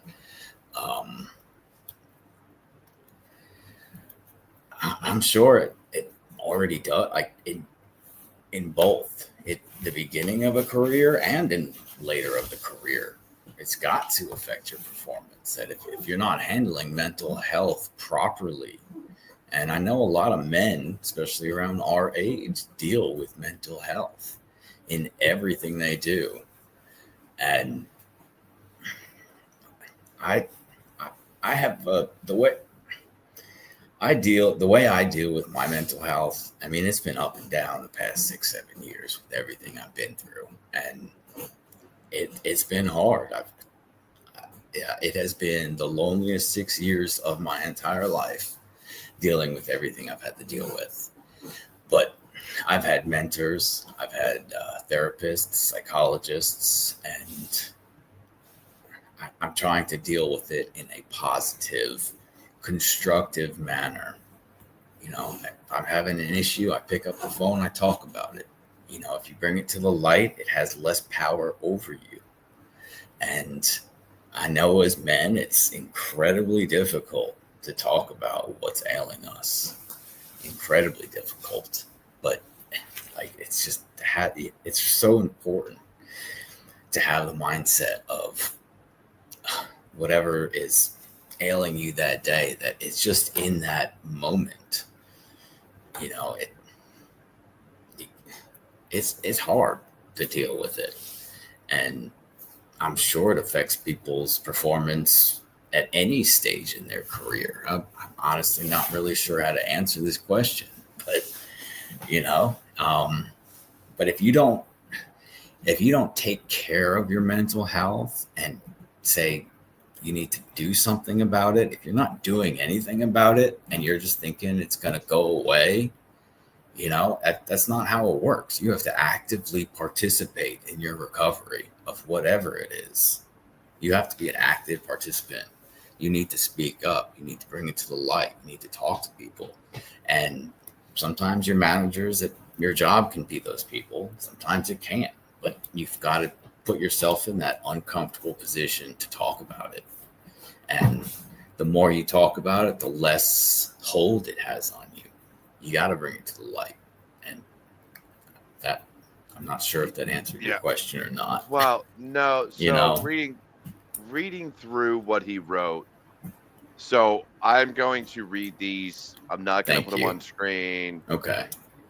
I'm sure it already does, like in both the beginning of a career and in later of the career. It's got to affect your performance. That if you're not handling mental health properly And I know a lot of men, especially around our age, deal with mental health in everything they do. And I, I have the way I deal with my mental health. I mean, it's been up and down the past 6, 7 years with everything I've been through, and it's been hard. Yeah, it has been the loneliest 6 years of my entire life dealing with everything I've had to deal with. But I've had mentors, I've had therapists, psychologists, and I'm trying to deal with it in a positive, constructive manner. You know, if I'm having an issue, I pick up the phone, I talk about it. You know, if you bring it to the light, it has less power over you. And I know as men, it's incredibly difficult to talk about what's ailing us. Incredibly difficult. But like, it's so important to have the mindset of whatever is ailing you that day, that it's just in that moment. You know, it's hard to deal with it. And I'm sure it affects people's performance at any stage in their career. I'm honestly not really sure how to answer this question, but you know, but if you don't take care of your mental health and say you need to do something about it, if you're not doing anything about it and you're just thinking it's going to go away, you know, that's not how it works. You have to actively participate in your recovery of whatever it is. You have to be an active participant. You need to speak up. You need to bring it to the light. You need to talk to people. And sometimes your managers at your job can be those people. Sometimes it can't. But you've got to put yourself in that uncomfortable position to talk about it. And the more you talk about it, the less hold it has on you. You got to bring it to the light. And that, I'm not sure if that answered your question or not. Well, no. So You know? reading through what he wrote. So I'm going to read these. I'm not going to Thank put them you. on screen. Okay.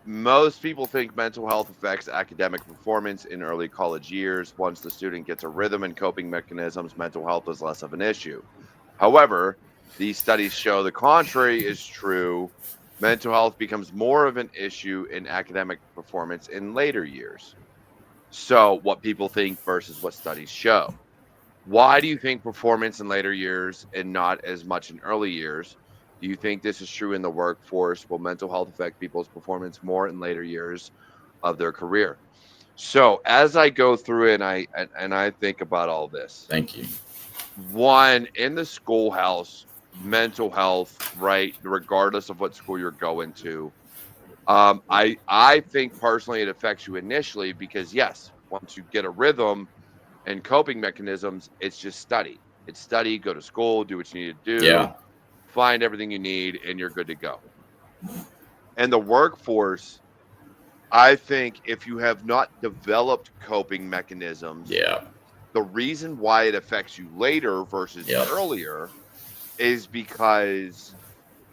Most people think mental health affects academic performance in early college years. Once the student gets a rhythm and coping mechanisms, mental health is less of an issue. However, these studies show the contrary is true. Mental health becomes more of an issue in academic performance in later years. So, what people think versus what studies show. Why do you think performance in later years and not as much in early years? Do you think this is true in the workforce? Will mental health affect people's performance more in later years of their career? So, as I go through it and I think about all this, Thank you. one, in the schoolhouse, mental health, right, regardless of what school you're going to, I think personally it affects you initially because yes, once you get a rhythm and coping mechanisms, it's just study. It's study, go to school, do what you need to do, Yeah. find everything you need, and you're good to go. And the workforce, I think if you have not developed coping mechanisms, Yeah. the reason why it affects you later versus Yep. earlier is because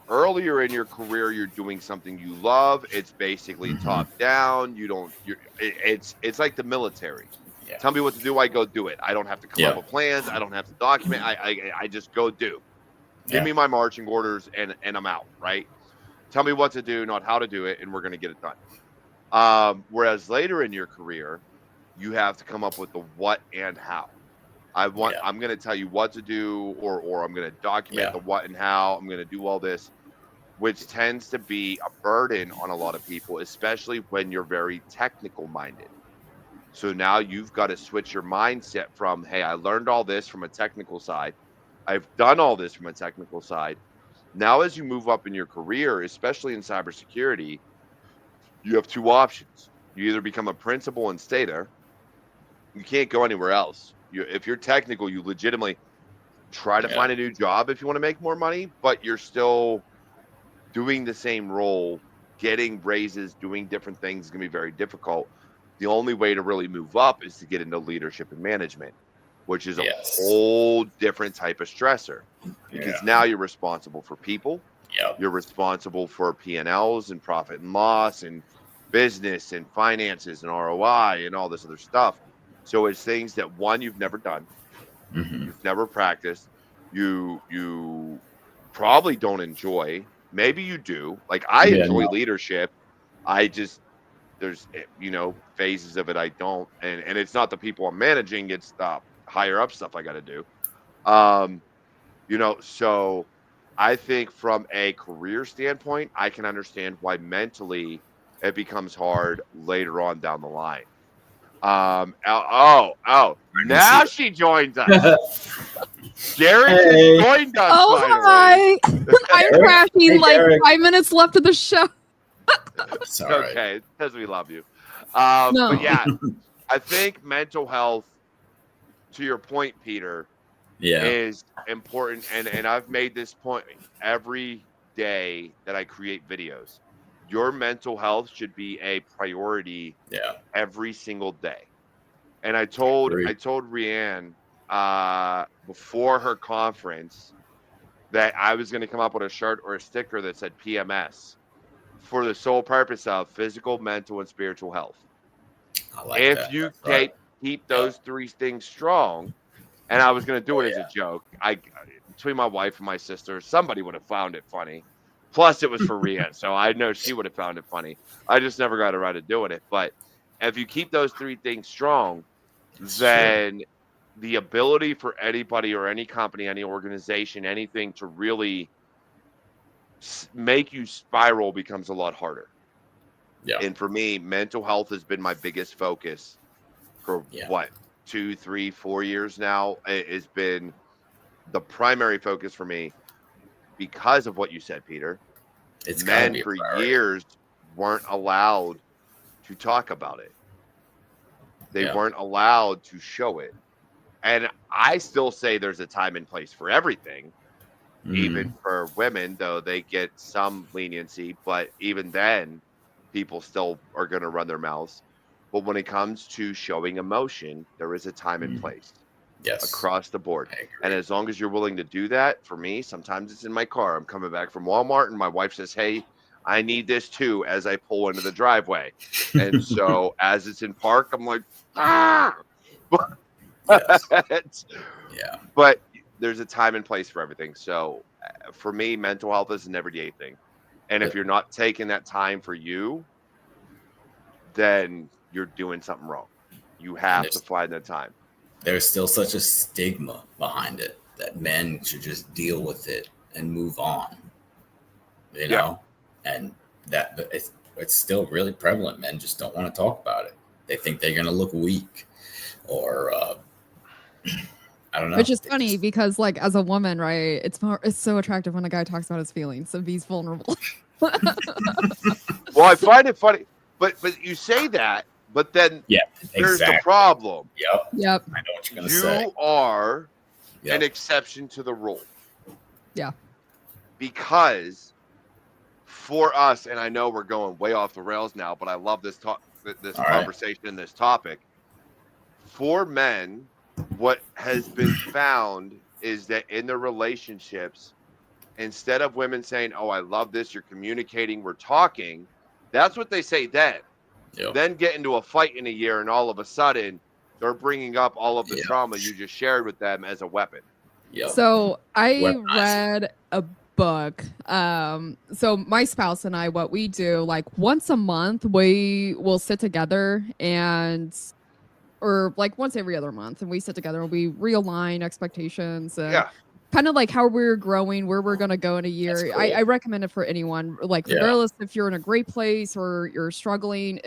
earlier in your career you're doing something you love. It's basically Mm-hmm. top down. You don't it's like the military. Yeah. Tell me what to do, I go do it. I don't have to come up Yeah. with plans. I don't have to document. I just go do. Give Yeah. me my marching orders and I'm out, right? Tell me what to do, not how to do it, and we're going to get it done. Whereas later in your career, you have to come up with the what and how. Yeah. I'm going to tell you what to do, or I'm going to document Yeah. the what and how. I'm going to do all this, which tends to be a burden on a lot of people, especially when you're very technical minded. So now you've got to switch your mindset from, hey, I learned all this from a technical side. I've done all this from a technical side. Now, as you move up in your career, especially in cybersecurity, you have two options. You either become a principal and stay there. You can't go anywhere else. If you're technical, you legitimately try to Yeah. find a new job if you want to make more money, but you're still doing the same role. Getting raises, doing different things is going to be very difficult. The only way to really move up is to get into leadership and management, which is a Yes. whole different type of stressor because Yeah. now you're responsible for people. Yep. You're responsible for P&Ls and profit and loss and business and finances and ROI and all this other stuff. So it's things that one, you've never done, Hmm. you've never practiced, you probably don't enjoy. Maybe you do. Like I Yeah. enjoy No. leadership. I just there's phases of it I don't, and it's not the people I'm managing, it's the higher up stuff I got to do. Um, so I think from a career standpoint, I can understand why mentally it becomes hard later on down the line. I can see Now she joins us. it. Derek has Hey. joined us Oh, finally. hi. I'm Derek. crashing Hey, like Derek. 5 minutes left of the show. It's all right. Okay, because we love you. No. But yeah, I think mental health, to your point, Peter, Yeah. is important. And I've made this point every day that I create videos. Your mental health should be a priority Yeah. every single day. And I Agreed. told Rianne before her conference that I was going to come up with a shirt or a sticker that said PMS for the sole purpose of physical, mental, and spiritual health. I like If that. you That's right. keep those three things strong, and I was going to do it as a joke, between my wife and my sister, somebody would have found it funny. Plus, it was for Rianne, so I know she would have found it funny. I just never got around to doing it. But if you keep those three things strong, It's true. then the ability for anybody or any company, any organization, anything to really make you spiral becomes a lot harder. Yeah. And for me, mental health has been my biggest focus for Yeah. what, 2, 3, 4 years now. It has been the primary focus for me because of what you said, Peter. It's got to Men be a for priority. years weren't allowed to talk about it. They Yeah. weren't allowed to show it. And I still say there's a time and place for everything, even Mhm. for women, though they get some leniency. But even then, people still are going to run their mouths. But when it comes to showing emotion, there is a time and Mhm. place Yes. across the board. I agree. And as long as you're willing to do that, for me, sometimes it's in my car. I'm coming back from Walmart and my wife says, "Hey, I need this too," as I pull into the driveway. And so as it's in park, I'm like, ah. Yes. But Yeah. but there's a time and place for everything. So for me, mental health is an everyday thing. And if Yep. you're not taking that time for you, then you're doing something wrong. You have to find the time. There's still such a stigma behind it that men should just deal with it and move on, you Yeah. know, and that but it's still really prevalent. Men just don't want to talk about it. They think they're going to look weak or I don't know. Which is They funny just- because, like, as a woman, right, it's so attractive when a guy talks about his feelings and he's vulnerable. Well, I find it funny, but you say that, but then yeah, here's the exactly. problem. Yep. Yep. I know what you're going to say. You are Yep. an exception to the rule. Yeah. Because for us, and I know we're going way off the rails now, but I love this this All right. conversation, this topic. For men, what has been found is that in their relationships, instead of women saying, "Oh, I love this, you're communicating, we're talking," that's what they say then. Yep. Then get into a fight in a year, and all of a sudden, they're bringing up all of the Yep. trauma you just shared with them as a weapon. Yep. So I Weaponized. read a book. So my spouse and I, what we do, like once a month, we will sit together or like once every other month, and we sit together and we realign expectations and Yeah. kind of like how we're growing, where we're gonna go in a year. That's cool. I recommend it for anyone, like Yeah. regardless if you're in a great place or you're struggling.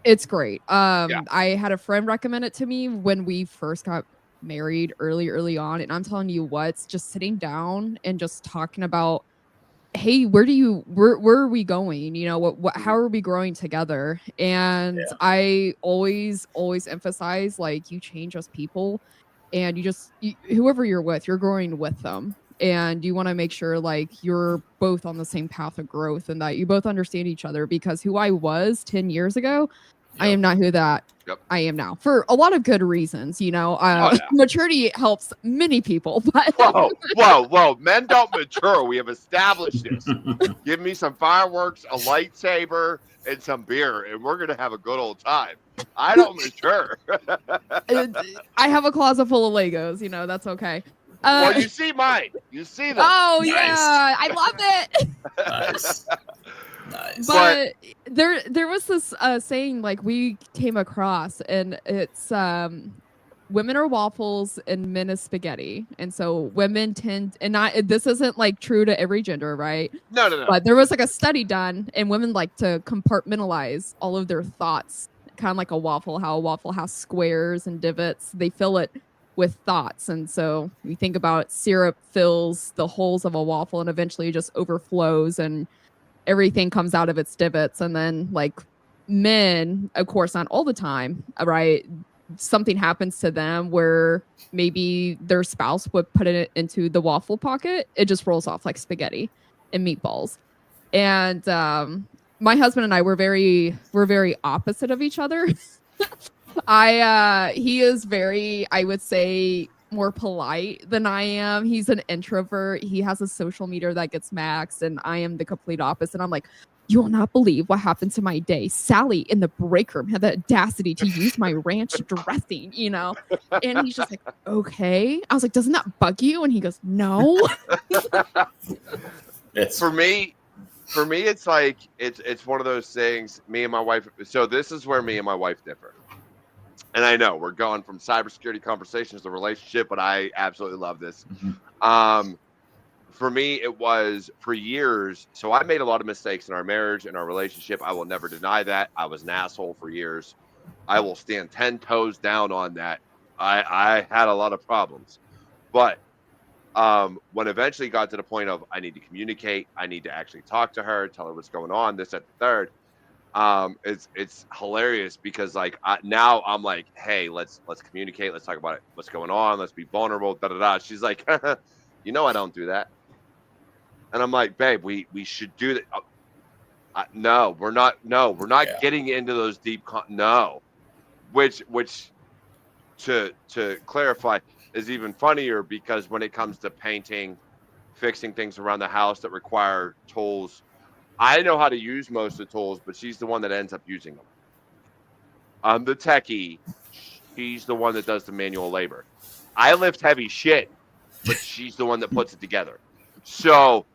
It's great. I had a friend recommend it to me when we first got married early on, and I'm telling you what, just sitting down and just talking about, hey, where are we going? You know, what how are we growing together? And Yeah. I always emphasize, like, you change as people, and whoever you're with, you're growing with them. And you want to make sure like you're both on the same path of growth and that you both understand each other, because who I was 10 years ago I am not who that I am now for a lot of good reasons. Maturity helps many people, but whoa, men don't mature. We have established this. Give me some fireworks, a lightsaber, and some beer, and we're gonna have a good old time. I don't mature. I have a closet full of Legos. That's okay. Well, you see mine. You see them. Oh Nice. yeah, I love it. Nice. Nice. But there was this saying like we came across, and it's women are waffles and men is spaghetti. And so women tend, and this isn't like true to every gender, right? No. But there was like a study done, and women like to compartmentalize all of their thoughts, kind of like a waffle, how a waffle has squares and divots. They fill it with thoughts. And so you think about it, syrup fills the holes of a waffle and eventually it just overflows and everything comes out of its divots. And then like men, of course, not all the time, right? Something happens to them where maybe their spouse would put it into the waffle pocket. It just rolls off like spaghetti and meatballs. And my husband and I were very opposite of each other. He is very, I would say, more polite than I am. He's an introvert. He has a social meter that gets maxed, and I am the complete opposite. I'm like, you will not believe what happened to my day. Sally in the break room had the audacity to use my ranch dressing, And he's just like, okay. I was like, doesn't that bug you? And he goes, no. For me, it's like it's one of those things. Me and my wife. So this is where me and my wife differ. And I know we're going from cybersecurity conversations to relationship, but I absolutely love this. Mm-hmm. For me, it was for years. So I made a lot of mistakes in our marriage and our relationship. I will never deny that. I was an asshole for years. I will stand 10 toes down on that. I had a lot of problems. But when eventually got to the point of I need to communicate, I need to actually talk to her, tell her what's going on, this, that, the third. It's hilarious because like now I'm like, hey, let's communicate, let's talk about it, what's going on, let's be vulnerable, da da da. She's like, I don't do that, and I'm like, babe, we should do that. No, we're not getting into those deep which to clarify is even funnier because when it comes to painting, fixing things around the house that require tools. I know how to use most of the tools, but she's the one that ends up using them. I'm the techie. She's the one that does the manual labor. I lift heavy shit, but she's the one that puts it together. So,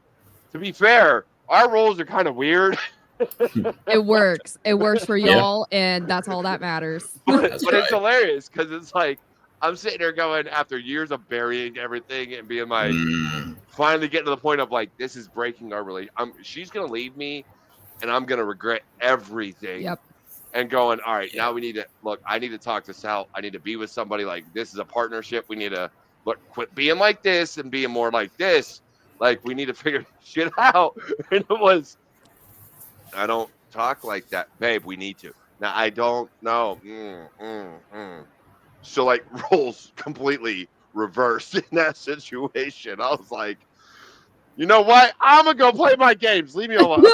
to be fair, our roles are kind of weird. It works. It works for y'all, and that's all that matters. But it's hilarious because it's like, I'm sitting there going, after years of burying everything and being like, finally getting to the point of like, this is breaking our relationship. She's going to leave me and I'm going to regret everything. Yep. And going, all right, now we need to look, I need to talk to Sal. I need to be with somebody like this is a partnership. We need to quit being like this and being more like this. Like we need to figure shit out. And it was, I don't talk like that, babe. We need to. Now I don't know. So like roles completely reversed in that situation. I was like, you know what? I'm gonna go play my games. Leave me alone.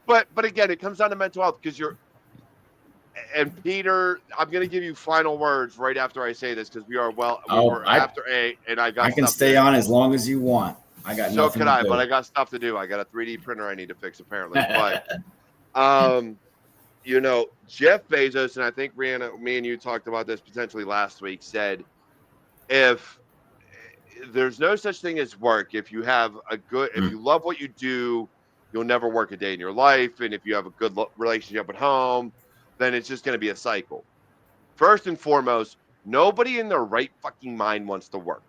But again, it comes down to mental health because and Peter, I'm gonna give you final words right after I say this because we are after 8 and I can stay on as long as you want. I got so could I, but I got stuff to do. I got a 3D printer I need to fix apparently. But Jeff Bezos, and I think Rihanna, me and you talked about this potentially last week, said if there's no such thing as work, if you love what you do, you'll never work a day in your life. And if you have a good relationship at home, then it's just going to be a cycle. First and foremost, nobody in their right fucking mind wants to work.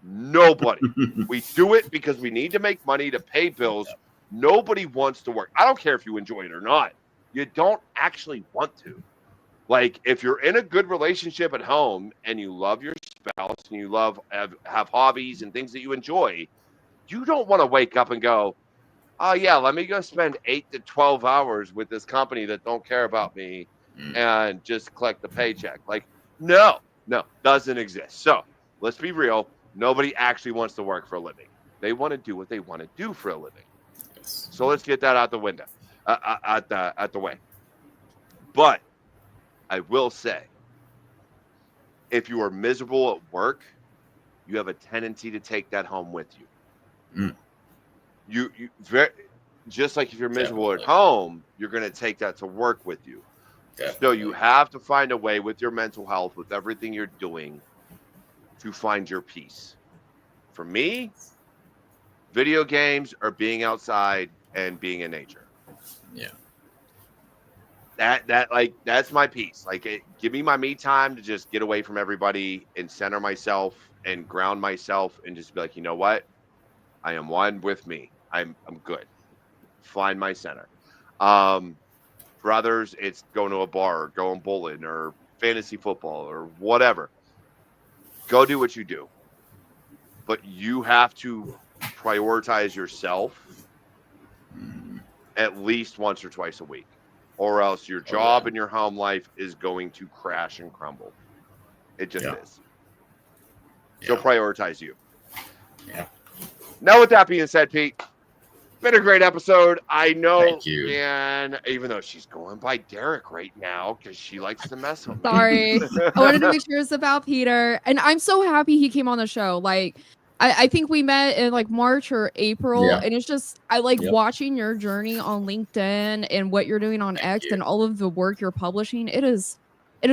Nobody. We do it because we need to make money to pay bills. Nobody wants to work. I don't care if you enjoy it or not. You don't actually want to. Like, if you're in a good relationship at home and you love your spouse and you have hobbies and things that you enjoy, you don't want to wake up and go, oh, yeah, let me go spend 8 to 12 hours with this company that don't care about me and just collect the paycheck. Like, no, doesn't exist. So let's be real. Nobody actually wants to work for a living. They want to do what they want to do for a living. So let's get that out the window. at the way. But I will say, if you are miserable at work, you have a tendency to take that home with you. You very, just like if you're miserable at home, you're going to take that to work with you. So you have to find a way with your mental health, with everything you're doing, to find your peace. For me, video games are being outside and being in nature. Yeah. That's my peace. Give me my me time to just get away from everybody and center myself and ground myself and just be like, you know what? I am one with me. I'm good. Find my center. For others, it's going to a bar or going bowling or fantasy football or whatever. Go do what you do. But you have to prioritize yourself at least once or twice a week, or else your job and your home life is going to crash and crumble. It just is. So prioritize you. Yeah. Now, with that being said, Pete, been a great episode. I know, Thank you. and even though she's going by Derek right now because she likes to mess with me. Sorry. I wanted to make sure it's about Peter. And I'm so happy he came on the show. Like, I think we met in like March or April. And it's just, I like watching your journey on LinkedIn and what you're doing on X and all of the work you're publishing. It is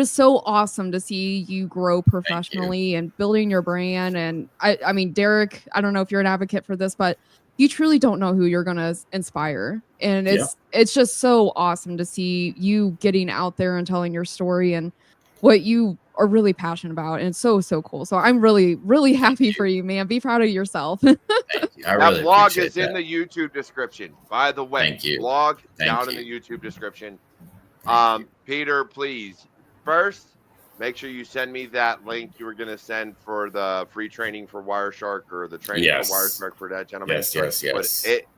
so awesome to see you grow professionally and building your brand. And I mean, Derek, I don't know if you're an advocate for this, but you truly don't know who you're going to inspire. And it's just so awesome to see you getting out there and telling your story and what you are really passionate about. And it's so cool. So I'm really, really happy for you, man. Be proud of yourself. Thank you. That blog is in the YouTube description, by the way. Thank you. Blog down in the YouTube description. Peter, please, first, make sure you send me that link you were going to send for the free training for Wireshark or the training for Wireshark for that gentleman. Yes. Put it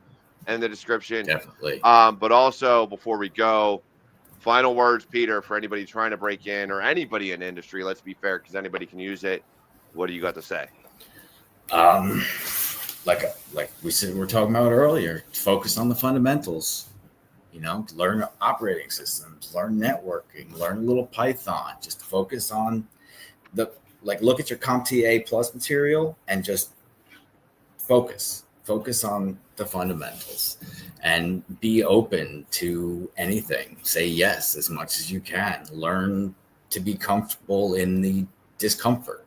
in the description. Definitely. But also, before we go, final words, Peter, for anybody trying to break in or anybody in the industry. Let's be fair, because anybody can use it. What do you got to say? Like we said, we're talking about earlier, focus on the fundamentals. You know, learn operating systems, learn networking, learn a little Python. Just focus on look at your CompTIA Plus material and just focus on the fundamentals and be open to anything. Say yes as much as you can. Learn to be comfortable in the discomfort.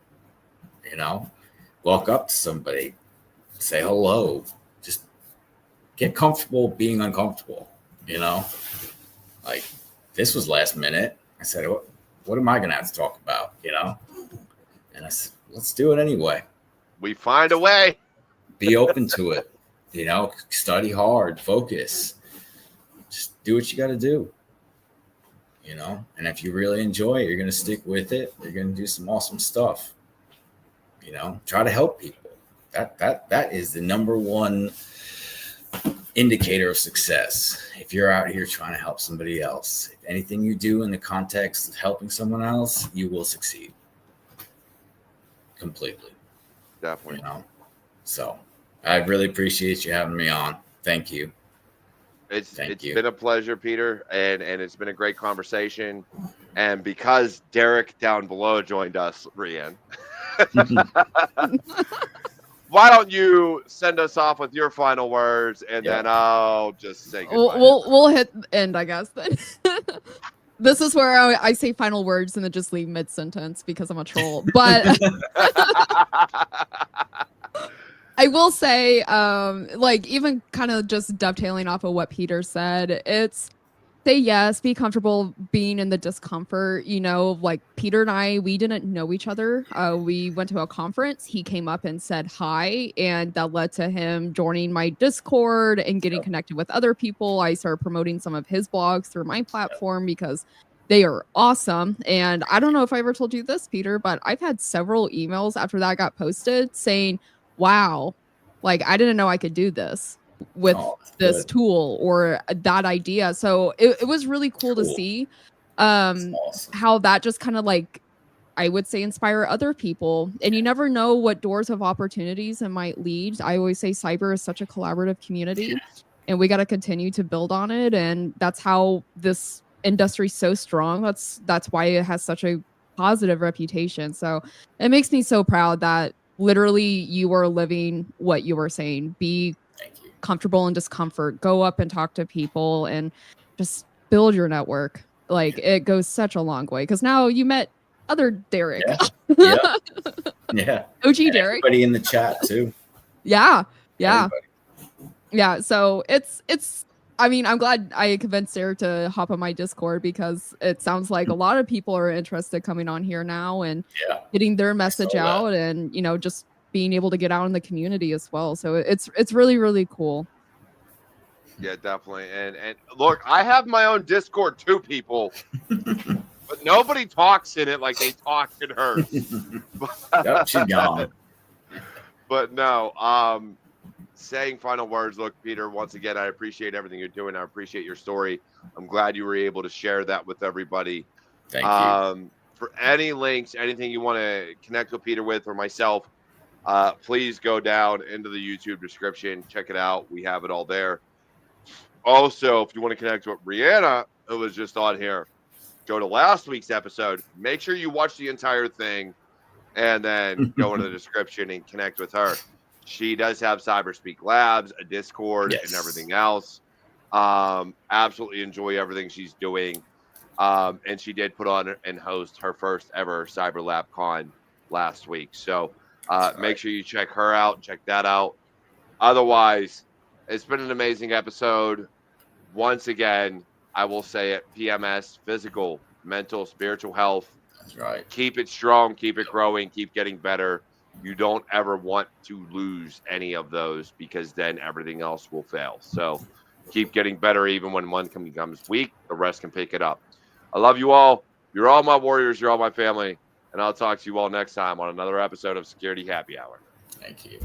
You know, walk up to somebody, say hello, just get comfortable being uncomfortable. You know, like this was last minute. I said, what am I going to have to talk about? You know, and I said, let's do it anyway. We find a way. Be open to it. You know, study hard, focus, just do what you got to do. You know, and if you really enjoy it, you're going to stick with it. You're going to do some awesome stuff. You know, try to help people. That is the number one indicator of success. If you're out here trying to help somebody else, if anything you do in the context of helping someone else, you will succeed completely. Definitely. You know, so I really appreciate you having me on. Thank you. It's been a pleasure, Peter, and it's been a great conversation. And because Derek down below joined us, Rian, why don't you send us off with your final words, and then I'll just say goodbye. We'll hit end, I guess. Then this is where I say final words and then just leave mid sentence because I'm a troll. But I will say, like even kind of just dovetailing off of what Peter said, it's say yes, be comfortable being in the discomfort. You know, like Peter and I, we didn't know each other. We went to a conference. He came up and said hi, and that led to him joining my Discord and getting connected with other people. I started promoting some of his blogs through my platform because they are awesome. And I don't know if I ever told you this, Peter, but I've had several emails after that got posted saying, wow, like I didn't know I could do this with this tool or that idea. So it was really cool to see how that just kind of like, I would say, inspire other people. And you never know what doors of opportunities it might lead. I always say cyber is such a collaborative community. and we got to continue to build on it. And that's how this industry's so strong. That's why it has such a positive reputation. So it makes me so proud that literally you are living what you were saying. Be Thank you. comfortable in discomfort. Go up and talk to people and just build your network. Like it goes such a long way because now you met other Derek. Yeah. Yeah. OG Derek. Everybody in the chat too. Yeah. Everybody. Yeah. So it's I mean, I'm glad I convinced Derek to hop on my Discord because it sounds like a lot of people are interested coming on here now and getting their message out and, you know, just being able to get out in the community as well. So it's really, really cool. Yeah, definitely. And look, I have my own Discord too, people. But nobody talks in it like they talk in hers. Yep, she's gone. But no, saying final words. Look, Peter, once again, I appreciate everything you're doing. I appreciate your story. I'm glad you were able to share that with everybody. Thank you. For any links, anything you want to connect with Peter with or myself, please go down into the YouTube description. Check it out. We have it all there. Also, if you want to connect with Brianna, who was just on here, go to last week's episode. Make sure you watch the entire thing and then go into the description and connect with her. She does have Cyberspeak Labs, a Discord, and everything else. Absolutely enjoy everything she's doing. And she did put on and host her first ever Cyber Lab Con last week. So make sure you check her out. Check that out. Otherwise, it's been an amazing episode. Once again, I will say it, PMS, physical, mental, spiritual health. That's right. Keep it strong, keep it growing, keep getting better. You don't ever want to lose any of those because then everything else will fail. So keep getting better. Even when one becomes weak, the rest can pick it up. I love you all. You're all my warriors. You're all my family. And I'll talk to you all next time on another episode of Security Happy Hour. Thank you.